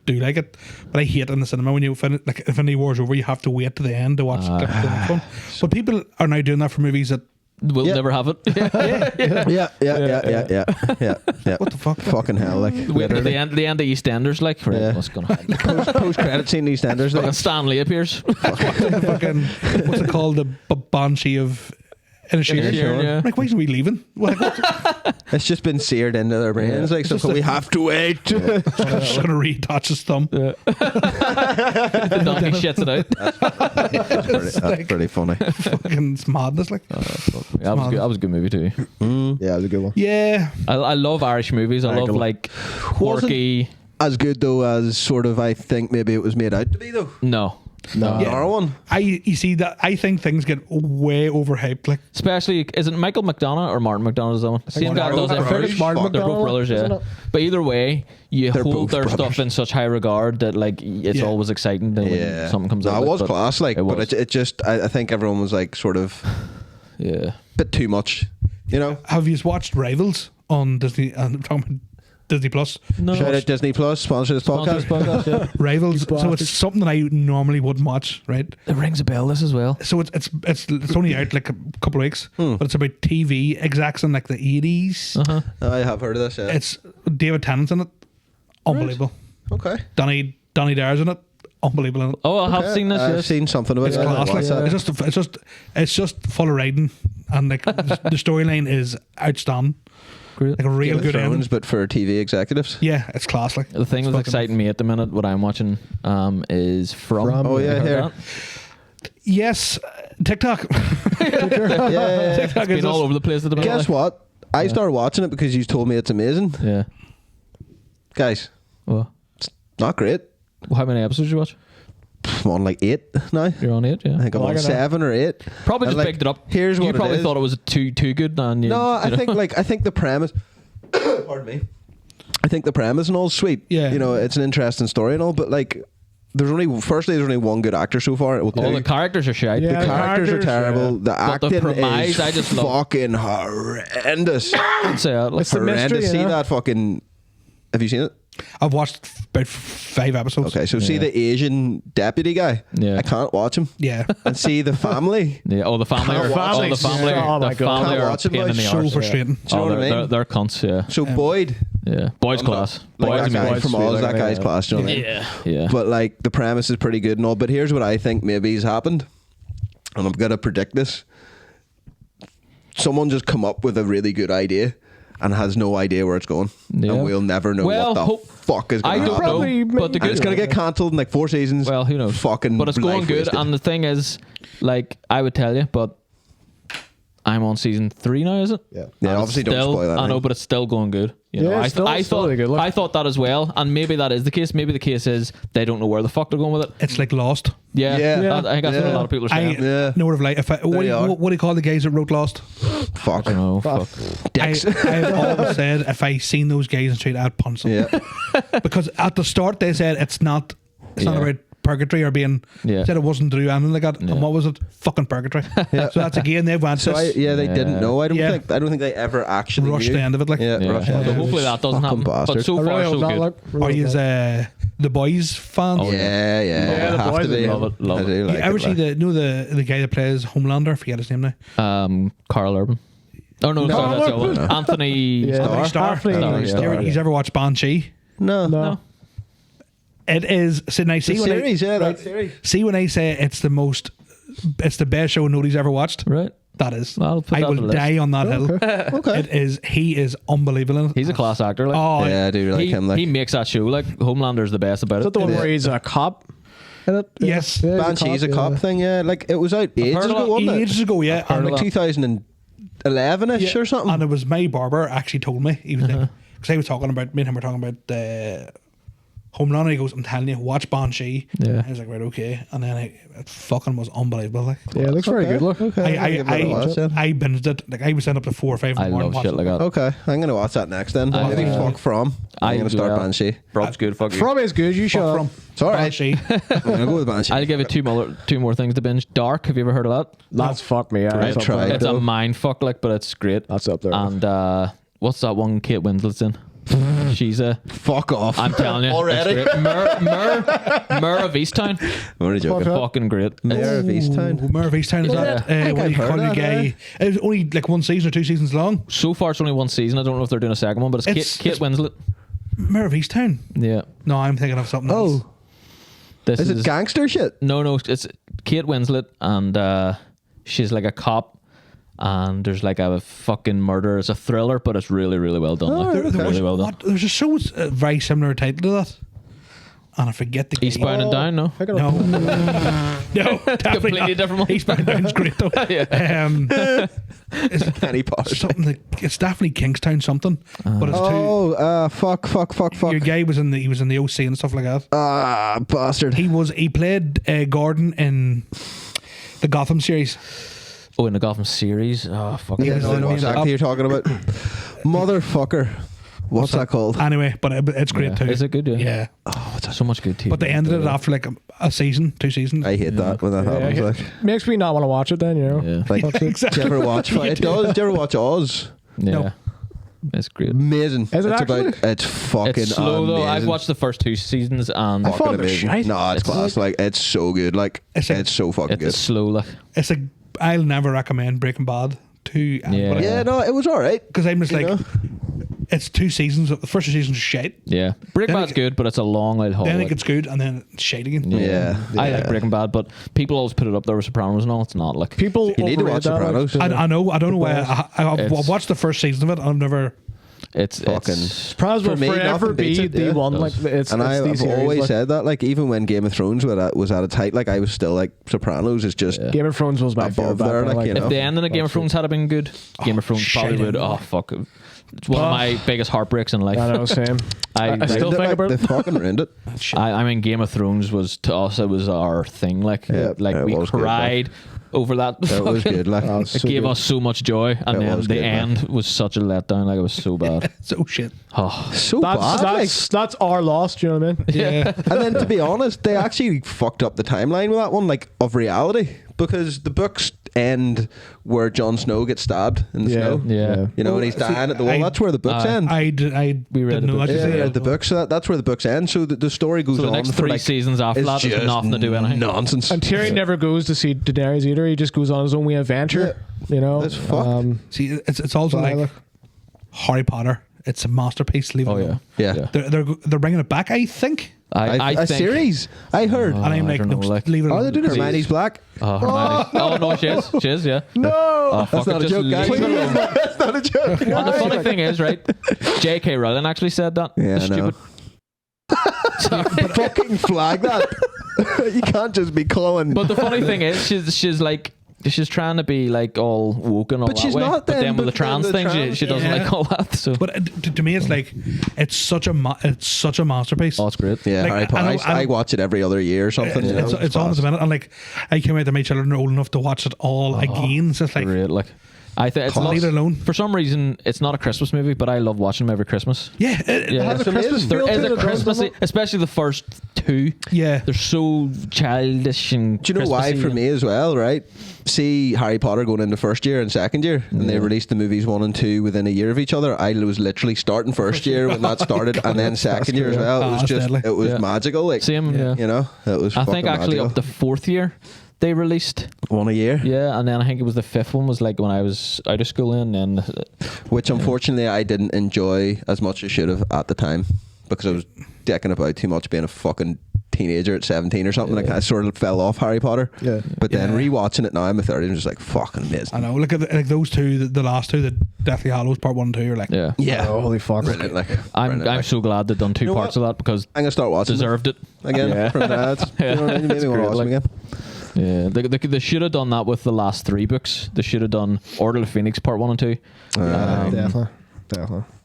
do like it, but I hate in the cinema when you like Infinity War's over, you have to wait to the end to watch the next one. But people are now doing that for movies that We'll Yeah. never have it. Yeah. What the fuck? Fucking hell, like. Wait at the end of EastEnders, like, right, Yeah. what's going to happen? Post credit scene, EastEnders. Fucking Like, Stan Lee appears. fucking what's it called, the Banshee of Inisherin. Yeah. Like, why isn't we leaving? Like, it's just been seared into their brains. Like, so we have to wait. just gonna reattach his thumb. The donkey shits it out. That's pretty funny. Fucking it's madness. Like, That was a good movie too. Yeah, it was a good one. yeah, I love Irish movies. I love like quirky. As good though as sort of I think maybe it was made out to be though. No. Our one. you see that I think things get way overhyped. Like, Especially, is it Michael McDonough or Martin McDonough is that one? Same guy does it. I think it's Martin They're both McDonough, brothers, isn't yeah. it? But either way, you They're hold both their brothers. stuff in such high regard that like it's Yeah. always exciting when something comes out. No, it was but class, like, it but was. it just I think everyone was like sort of Yeah. a bit too much, you know. have you watched Rivals on Disney? I'm talking about Disney Plus. No. Shout out Disney Plus, sponsor this podcast. Yeah. Rivals. So it's something that I normally wouldn't watch, right? It rings a bell. This as well. So it's only out like a couple of weeks, but it's about TV execs in like the 80s. I have heard of this. Yeah. It's David Tennant's in it, unbelievable. Okay. Donny Dare's in it, unbelievable. In it. Oh, I have seen this. I've Yes. seen something about It's it. class. Like, it's just full of riding, and like the storyline is outstanding. Great. Like a real Game of good Thrones, ending. but for TV executives. Yeah, it's class. Like The thing it's that's fucking- exciting me at the minute, what I'm watching, is From. Oh, yeah, Heard here. that? Yes, TikTok. Yeah. TikTok is Been all just- over the place at the minute. Guess what? I started watching it because you told me it's amazing, Yeah. guys. Well, Not great. how many episodes did you watch? I'm on like 8 now. You're on 8, yeah. I think I'm Well, on I gotta- 7 or 8. Probably And, just like, picked it up. Here's what you probably it is. thought it was too good. And you, No, I you know. think the premise. Pardon me. I think the premise and all is sweet. Yeah. You know, it's an interesting story and all, but like, there's only one good actor so far. Well, all two. the characters are shite. Yeah. The characters are characters, terrible. yeah. The But the acting premise, is I just love. fucking horrendous. I'd say that. Like, It's the Horrendous. mystery, See you know? that fucking. Have you seen it? I've watched about 5 episodes. Okay, so see the Asian deputy guy. Yeah. I can't watch him. Yeah. And see the family. yeah, oh, the family are. Can't Oh, the watch family. it. Oh my the God. family Can't are watch a it, pain in boys. the So arse. frustrating. Do you know Oh, what I mean? they're cunts, yeah. So Boyd, Yeah. Boyd's I'm not- class. like Boyd's that guy amazing. from Oz, that guy's class. Do you know what I mean? Yeah. Yeah. But like the premise is pretty good and all. But here's what I think maybe has happened, and I'm gonna predict this. Someone just come up with a really good idea and has no idea where it's going, Yeah. and we'll never know Well, what the fuck is I going to don't happen. Probably know, but the make- And it's gonna get cancelled in like 4 seasons. Well, who knows? Fucking, but it's going life good, wasted. and the thing is, like, I would tell you, but I'm on season 3 now, is it? Yeah, And obviously it's don't still, spoil that. I know, but it's still going good. You know, Yeah, I, it's still- I it's still thought really good. Look. I thought that as well, and maybe that is the case. Maybe the case is they don't know where the fuck they're going with it. It's like Lost. Yeah, Yeah. I think that's what a Yeah. lot of people are I saying. Yeah. know what I've like. If I, what, do they are. you, what do you call the guys that wrote Lost? Fuck. I don't know. Fuck. Dicks. I've always said if I seen those guys in the street, I'd punch them. Yeah. Because at the start they said it's not Yeah. about purgatory or being Yeah. said it wasn't to do anything like that. Yeah. And what was it? Fucking purgatory. So that's again they've went So this they didn't know. I don't Yeah. think they ever actually rushed knew. the end of it. Like, Yeah, Yeah. rushed the end So of it. hopefully that doesn't Fucking happen. bastard. But so I far, really so hope not, good. look. are Really you hope not. the boys fans? Oh, Yeah, Yeah, the have boys to be. are love it, love I it. do like You ever it, see like. the guy that plays Homelander? I forget his name now. Carl Urban. Oh no, sorry, that's the other one. Anthony Yeah. Starr. Starr. Anthony Starr, Starr, yeah. He's ever watched Banshee? No. No. It is. So now see The when series, I, yeah, right, that series. See when I say it's the best show nobody's ever watched. Right. That is. I'll put I that on will the list. die on that hill. Okay. It is. He is unbelievable. In it. He's a class actor. Like. Oh Yeah, I do like he, him. Like he makes that show. Like Homelander's the best about Is that it. the one where he's a cop? In it? Yes. Yeah, he's Banshee's a cop yeah. thing. Yeah, like it was out ages heard ago, of wasn't it? ages ago. Yeah. heard And of Like that. 11ish or something. And it was my barber actually told me. He was like, because I was talking about, me and him were talking about Home Run, and he goes, I'm telling you, watch Banshee. Yeah. I was like, right, okay. And then it fucking was unbelievable. Like, Yeah, it looks very good. Look. Okay, I watch it. binged it. Like, I was sitting up to 4 or 5 in the I morning. love shit like that. Okay, I'm gonna watch that next then. I- Maybe fuck from. I'm gonna start Banshee. Rob's good. Fuck you. From is good. You shut From up. It's alright. Banshee. I'm gonna go with Banshee. I'll give it two more things to binge. Dark. Have you ever heard of that? That's fuck me. I've tried. It's a though. mind fuck, like, but it's great. That's up there. And what's that one Kate Winslet's in? She's a. Fuck off. I'm telling you, Already? it's great. Mur of Easttown. I'm only joking. Fuck Fucking great. Mayor of Easttown. Mare of Easttown, is that? think What do I've you heard call of your that, guy? It was only like 1 season or 2 seasons long. So far, it's only one season. I don't know if they're doing a second one, but it's It's- Kate Winslet. Mare of Easttown. Yeah. No, I'm thinking of something else. Oh, This is it gangster shit? No, it's Kate Winslet, and she's like a cop, and there's like a fucking murder. It's a thriller, but it's really, really well done. like, There was, really well done. what, there's a show with a very similar title to that. And I forget the Eastbound and Down, no? I got No. No, definitely Completely not. different one. Eastbound and Down's great though. Yeah. It's Any part. something that, it's definitely Kingstown something. But it's Oh, fuck. your guy was in the OC and stuff like that. Ah, bastard. He played Gordon in the Gotham series. Oh, in the Gotham series. Oh, fuck. Yes, I know exactly who you're talking about. Motherfucker. What's that called? Anyway, but it's great Yeah. too. Is it good? Yeah. Yeah. So much good TV. But they ended it after like a season, 2 seasons. I hate that when that happens. Yeah, Like, makes me not want to watch it then, you know. Yeah. like Exactly. do you ever watch it? Does. Do you ever watch Oz? Yeah. No. It's great. Amazing. Is it it's actually? it's fucking It's slow though. I've amazing. watched the first 2 seasons, and I thought Fucking it was amazing. shite. No, it's class. Like it's so good. Like It's it's, like- so fucking it's good. slow. Like, It's like I'll never recommend Breaking Bad to anybody. Yeah, no, it was alright. Because I'm just You like, know? it's 2 seasons. The first 2 seasons are shite. yeah, Breaking Then Bad's it- good, but it's a long old haul. Then it like. gets good, and then it's shite again. Yeah, I yeah. like Breaking Bad, but people always put it up there with Sopranos and all. It's not like People You need to overrate watch that, Sopranos. like, I know. I don't know why. I've It's- watched the first season of it. I've never. it's Fucking- Sopranos For will me, forever nothing beats be it, the yeah. one. Like Does. it's And it's I've these series, always like, said that. Like even when Game of Thrones was at its height, like I was still like Sopranos is just Game of Thrones was my above favorite. back there, then, like, you know. if the ending of Game of Thrones had been good, Game of Thrones probably shite, would. no. Oh fuck! It's one of my biggest heartbreaks in life. I know, same. I still ruined it, think like, about they it. fucking ruined it. I mean, Game of Thrones was to us. It was our thing. Like, Yeah, like it we was good, cried over that. It was fucking- good. Like Oh, It so gave good. us so much joy, and It then was the good, man. end was such a letdown. Like it was so bad. So shit. Oh, so bad. like. That's our loss. Do you know what I mean? Yeah. And then to be honest, they actually fucked up the timeline with that one, like of reality, because the books end where Jon Snow gets stabbed in the snow. yeah. You know, and he's dying at the wall. That's where the books end. I We read didn't the know book. that. Yeah, Yeah, the book. So that's where the books end. So the story goes So the on next for 3 like seasons after it's that, there's just nothing to do anything. Nonsense. And Tyrion never goes to see Daenerys either. He just goes on his own wee adventure. You know, That's fucked. See, it's also But I like look- Harry Potter. It's a masterpiece. Leave it Oh alone. yeah. Yeah. They're bringing it back. I think. I a think. series. I heard. And I'm I like, don't no, know, like- leave it alone. Are they doing Hermione's Black? Oh, Hermione's- oh no, she is. She is. Yeah. no. Oh, That's fuck not it, a just joke, guys. leave it alone. That's not a joke. And the funny thing is, right? J.K. Rowling actually said that. Yeah, The I know. stupid. Fucking flag that. You can't just be calling. But the funny thing is, she's like. She's trying to be like all woke and all But that she's way. not But then, then with the but then trans the thing, trans- she doesn't yeah. like all that. So But to me, it's like it's such a masterpiece. oh, it's great. yeah, like, Harry Potter. I know- I watch it every other year or something. you know, It's on at the minute, and like I can't wait that my children are old enough to watch it all again. It's just like Great. Like I think it's leave it alone. For some reason, it's not a Christmas movie, but I love watching them every Christmas. Yeah, Yeah, has a Christmas there feel is to a it, doesn't Christmassy, it? especially the first 2. yeah. They're so childish and. Do you know why Christmassy for and- me as well, right? See Harry Potter going into first year and second year, and they released the movies 1 and 2 within a year of each other. I was literally starting first year when that started, and then second year as well. It was that's just, deadly. it was Yeah. magical. Like, Same, yeah. you know, it was. I think fucking actually magical. up the 4th year they released. 1 a year. Yeah, and then I think it was the 5th one was like when I was out of school in, and Which unfortunately I didn't enjoy as much as I should have at the time, because I was decking about too much being a fucking teenager at 17 or something. Like I sort of fell off Harry Potter. Yeah. But then Yeah. rewatching it now, I'm a 30, I'm just like fucking amazing. I know. Look at like those two, the last two, the Deathly Hallows Part 1 and 2 are like, yeah. Yeah. Oh, holy fuck. Brilliant, like, I'm brilliant, like. so glad they've done 2 know parts what? of that because I'm gonna start watching deserved it. again Yeah. from that. You know what I mean? Maybe It's we'll great, watch them like- again. Yeah, they should have done that with the last 3 books. They should have done Order of the Phoenix Part 1 and 2. Definitely.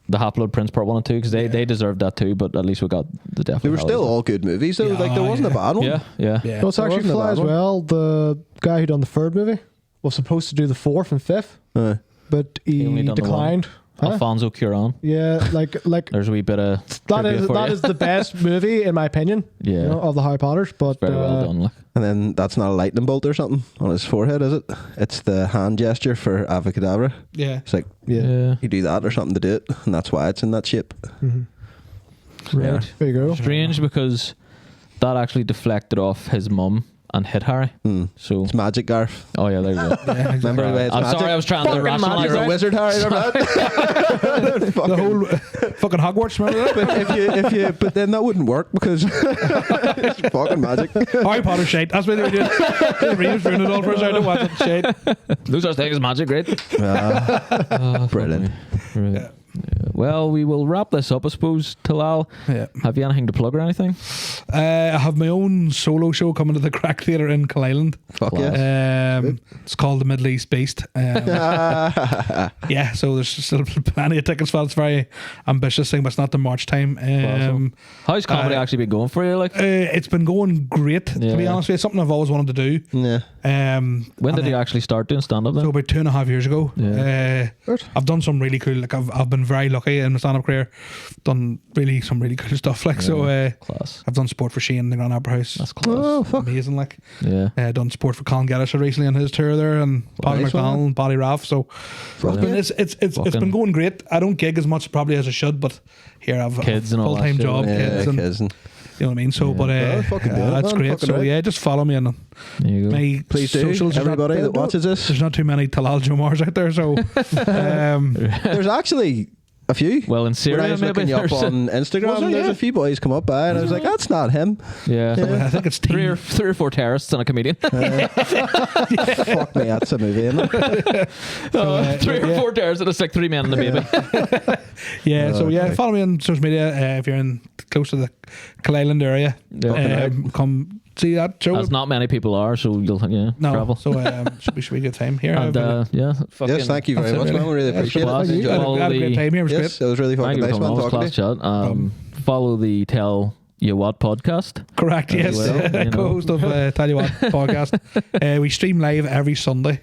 The Half-Blood Prince Part 1 and 2, because they deserved that too, but at least we got the definite. They were still all good movies, though. Yeah, Like, there wasn't a bad one. Yeah. No, it's actually fly as well. The guy who done the 3rd movie was supposed to do the 4th and 5th, but He only he done the declined. Alfonso Cuarón. Yeah, like There's a wee bit of that trivia is for that you. is the best movie in my opinion. Yeah. You know, of the Harry Potters, but Very well done. Like. And then that's not a lightning bolt or something on his forehead, is it? It's the hand gesture for Avacadabra. Yeah. It's like, Yeah. you do that or something to do it, and that's why it's in that shape. Right. There you go. Strange because that actually deflected off his mum and hit Harry. So It's magic, Garth. oh yeah, there you go. Remember the way it's I'm magic? sorry, I was trying to Fucking rationalize magic. You're a it. wizard, Harry. Remember that? The whole fucking Hogwarts, remember that? But then that wouldn't work because it's fucking magic. Harry Potter shite. That's what they were doing. Reeves ruined it all for us. I don't watch it. Shite. No such thing as magic, right? Brilliant. Right. Yeah. Well, we will wrap this up, I suppose. Talal, Yeah. have you anything to plug or anything? I have my own solo show coming to the Crack Theatre in Kyle Island. Fuck yeah. It's called the Middle East Beast. Yeah, so there's still plenty of tickets for it. It's a very ambitious thing, but it's not the March time. Awesome. How's comedy actually been going for you? Like, It's been going great, to be Yeah. honest with you. It's something I've always wanted to do. Yeah. when did you actually start doing stand up then? So about 2.5 years ago, Yeah. I've done some really cool. Like I've been very lucky in my stand-up career. Done some really cool stuff. Like Class. I've done sport for Shane in the Grand Opera House. That's class. Amazing. Like Yeah. done sport for Colin Geddes recently on his tour there, and Paddy Nice one. McDonald and Paddy Raff. So it's been going great. I don't gig as much probably as I should, but here I've Kids and all that full-time shit. job, Yeah, kids, and kids and you know what I mean. So, but fucking do it, that's man. great. Fucking So right. yeah, just follow me on There you go. my please do. socials. There's Everybody not- that watches this. There's not too many Talal Jomars out there, so There's actually a few. Well, in When I Syria, was maybe looking you up there's on Was Instagram, there? there's Yeah. a few boys come up by, and I was like, that's not him. yeah. I think it's Three or four terrorists and a comedian. Fuck me, that's a movie, isn't it? 3 or 4 terrorists and it's like 3 men and a baby. Yeah, so yeah, follow me on social media if you're in close to the Kyle Island area. Yeah. Come see that show. As not many people are, so you'll No, travel. so should be a good time here. And I've fucking Yes, thank you very That's it, much, really. man. We really Yeah, appreciate class. it. I Enjoyed had a great time here. It was Yes, great. it was really Thank fucking you nice, for man. coming on. Talking Class to you. chat. Follow the Tell You What podcast. Correct, Very yes. well, you know. Co-host of Tell You What podcast. We stream live every Sunday.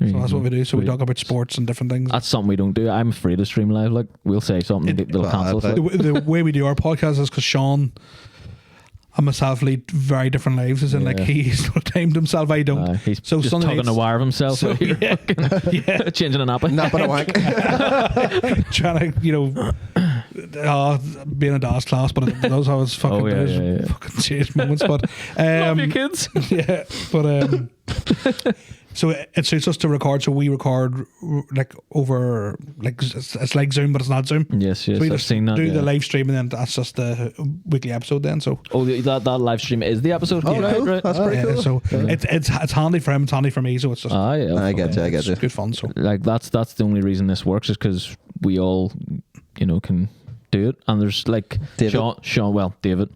So that's what we do. So we Sweet. talk about sports and different things. That's something we don't do. I'm afraid to stream live. Like, we'll say something, they'll cancel us. bad, like. The way we do our podcast is because Sean and myself lead very different lives. As in, like, Yeah. he's not timed himself. I don't. He's So just Sunday tugging nights- the wire of himself. So, out here. yeah. Changing a nappy. Napping a wank. Trying to, being a dance class, but it does have its fucking, Oh, yeah, yeah. fucking serious moments. But Love you, kids. yeah, but so it suits us to record. So we record like over, like it's like Zoom, but it's not Zoom. Yes, yes. So we I've just seen that. do yeah. the live stream, and then that's just the weekly episode. Then so that live stream is the episode. Oh, right, cool. right. That's pretty cool. so it's handy for him, it's handy for me. So it's just Yeah. I get you, I get you. it's good fun. So Like that's the only reason this works is because we all, can do it. And there's like David. David,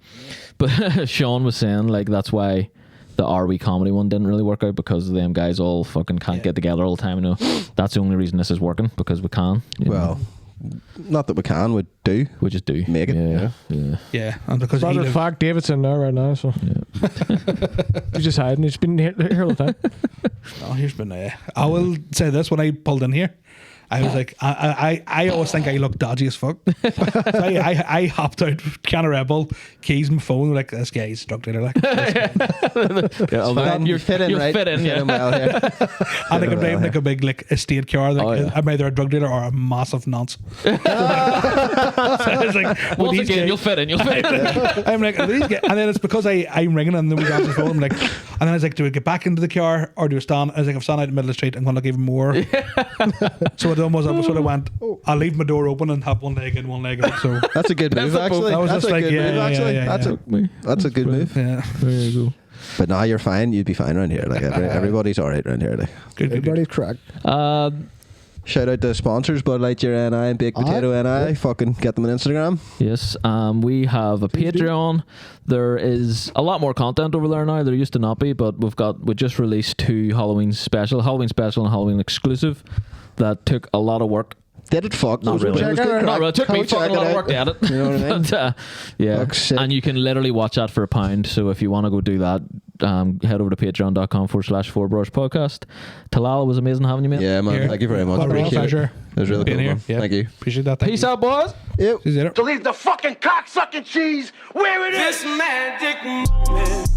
but Sean was saying like that's why the Are We comedy one didn't really work out because them guys all fucking can't get together all the time. That's the only reason this is working because we can. you know. Well, not that we can, we do. We just do Make it. Yeah. and because Matter he of fact, David's in there right now, so he's just hiding. He's been here all the time. here's been I will say this: when I pulled in here, I was like, I always think I look dodgy as fuck. So I hopped out, can of Red Bull, keys, my phone, like this guy's a drug dealer, like. Fine, you fit in, you'll right? fit in, You yeah. well here. And like I'm driving like a big like estate car. Like Oh, yeah. I'm either a drug dealer or a massive nonce. So I was like, with Once these again, guys- you'll fit in. You'll fit in. I'm like, are these guys? And then it's because I'm ringing and then we got the phone. I'm like, and then I was like, do I get back into the car or do I stand? I was like, if I stand out in the middle of the street, I'm going to look even more. So it almost sort of went, I'll leave my door open and have one leg in, one leg out. So That's a good move, That's a actually. That was That's just a like, good yeah, move, yeah, actually. yeah, That's a good move. yeah, There you go. But now you're fine. You'd be fine around here. Like everybody's all right around here. Like. good. Everybody's cracked. Shout out to sponsors, Bud Light, Your NI, and Baked Potato NI. Fucking get them on Instagram. Yes, we have a Patreon. There is a lot more content over there now. There used to not be, but we just released 2 Halloween special and Halloween exclusive that took a lot of work. Did it fuck? Not really. It was good Not really. It took me crack. fucking a lot of work to edit. You know what I mean? But, yeah. And you can literally watch that for £1. So if you want to go do that, head over to patreon.com/4Brors podcast. Talal, it was amazing having you, mate. Yeah, man. Here. Thank you very much. What a real Appreciate pleasure. It was really being cool, here. man. Yeah. Thank you. Appreciate that. Thank Peace you. out, boys. Yep. See you later. To leave the fucking cocksucking cheese where it is. This magic moment.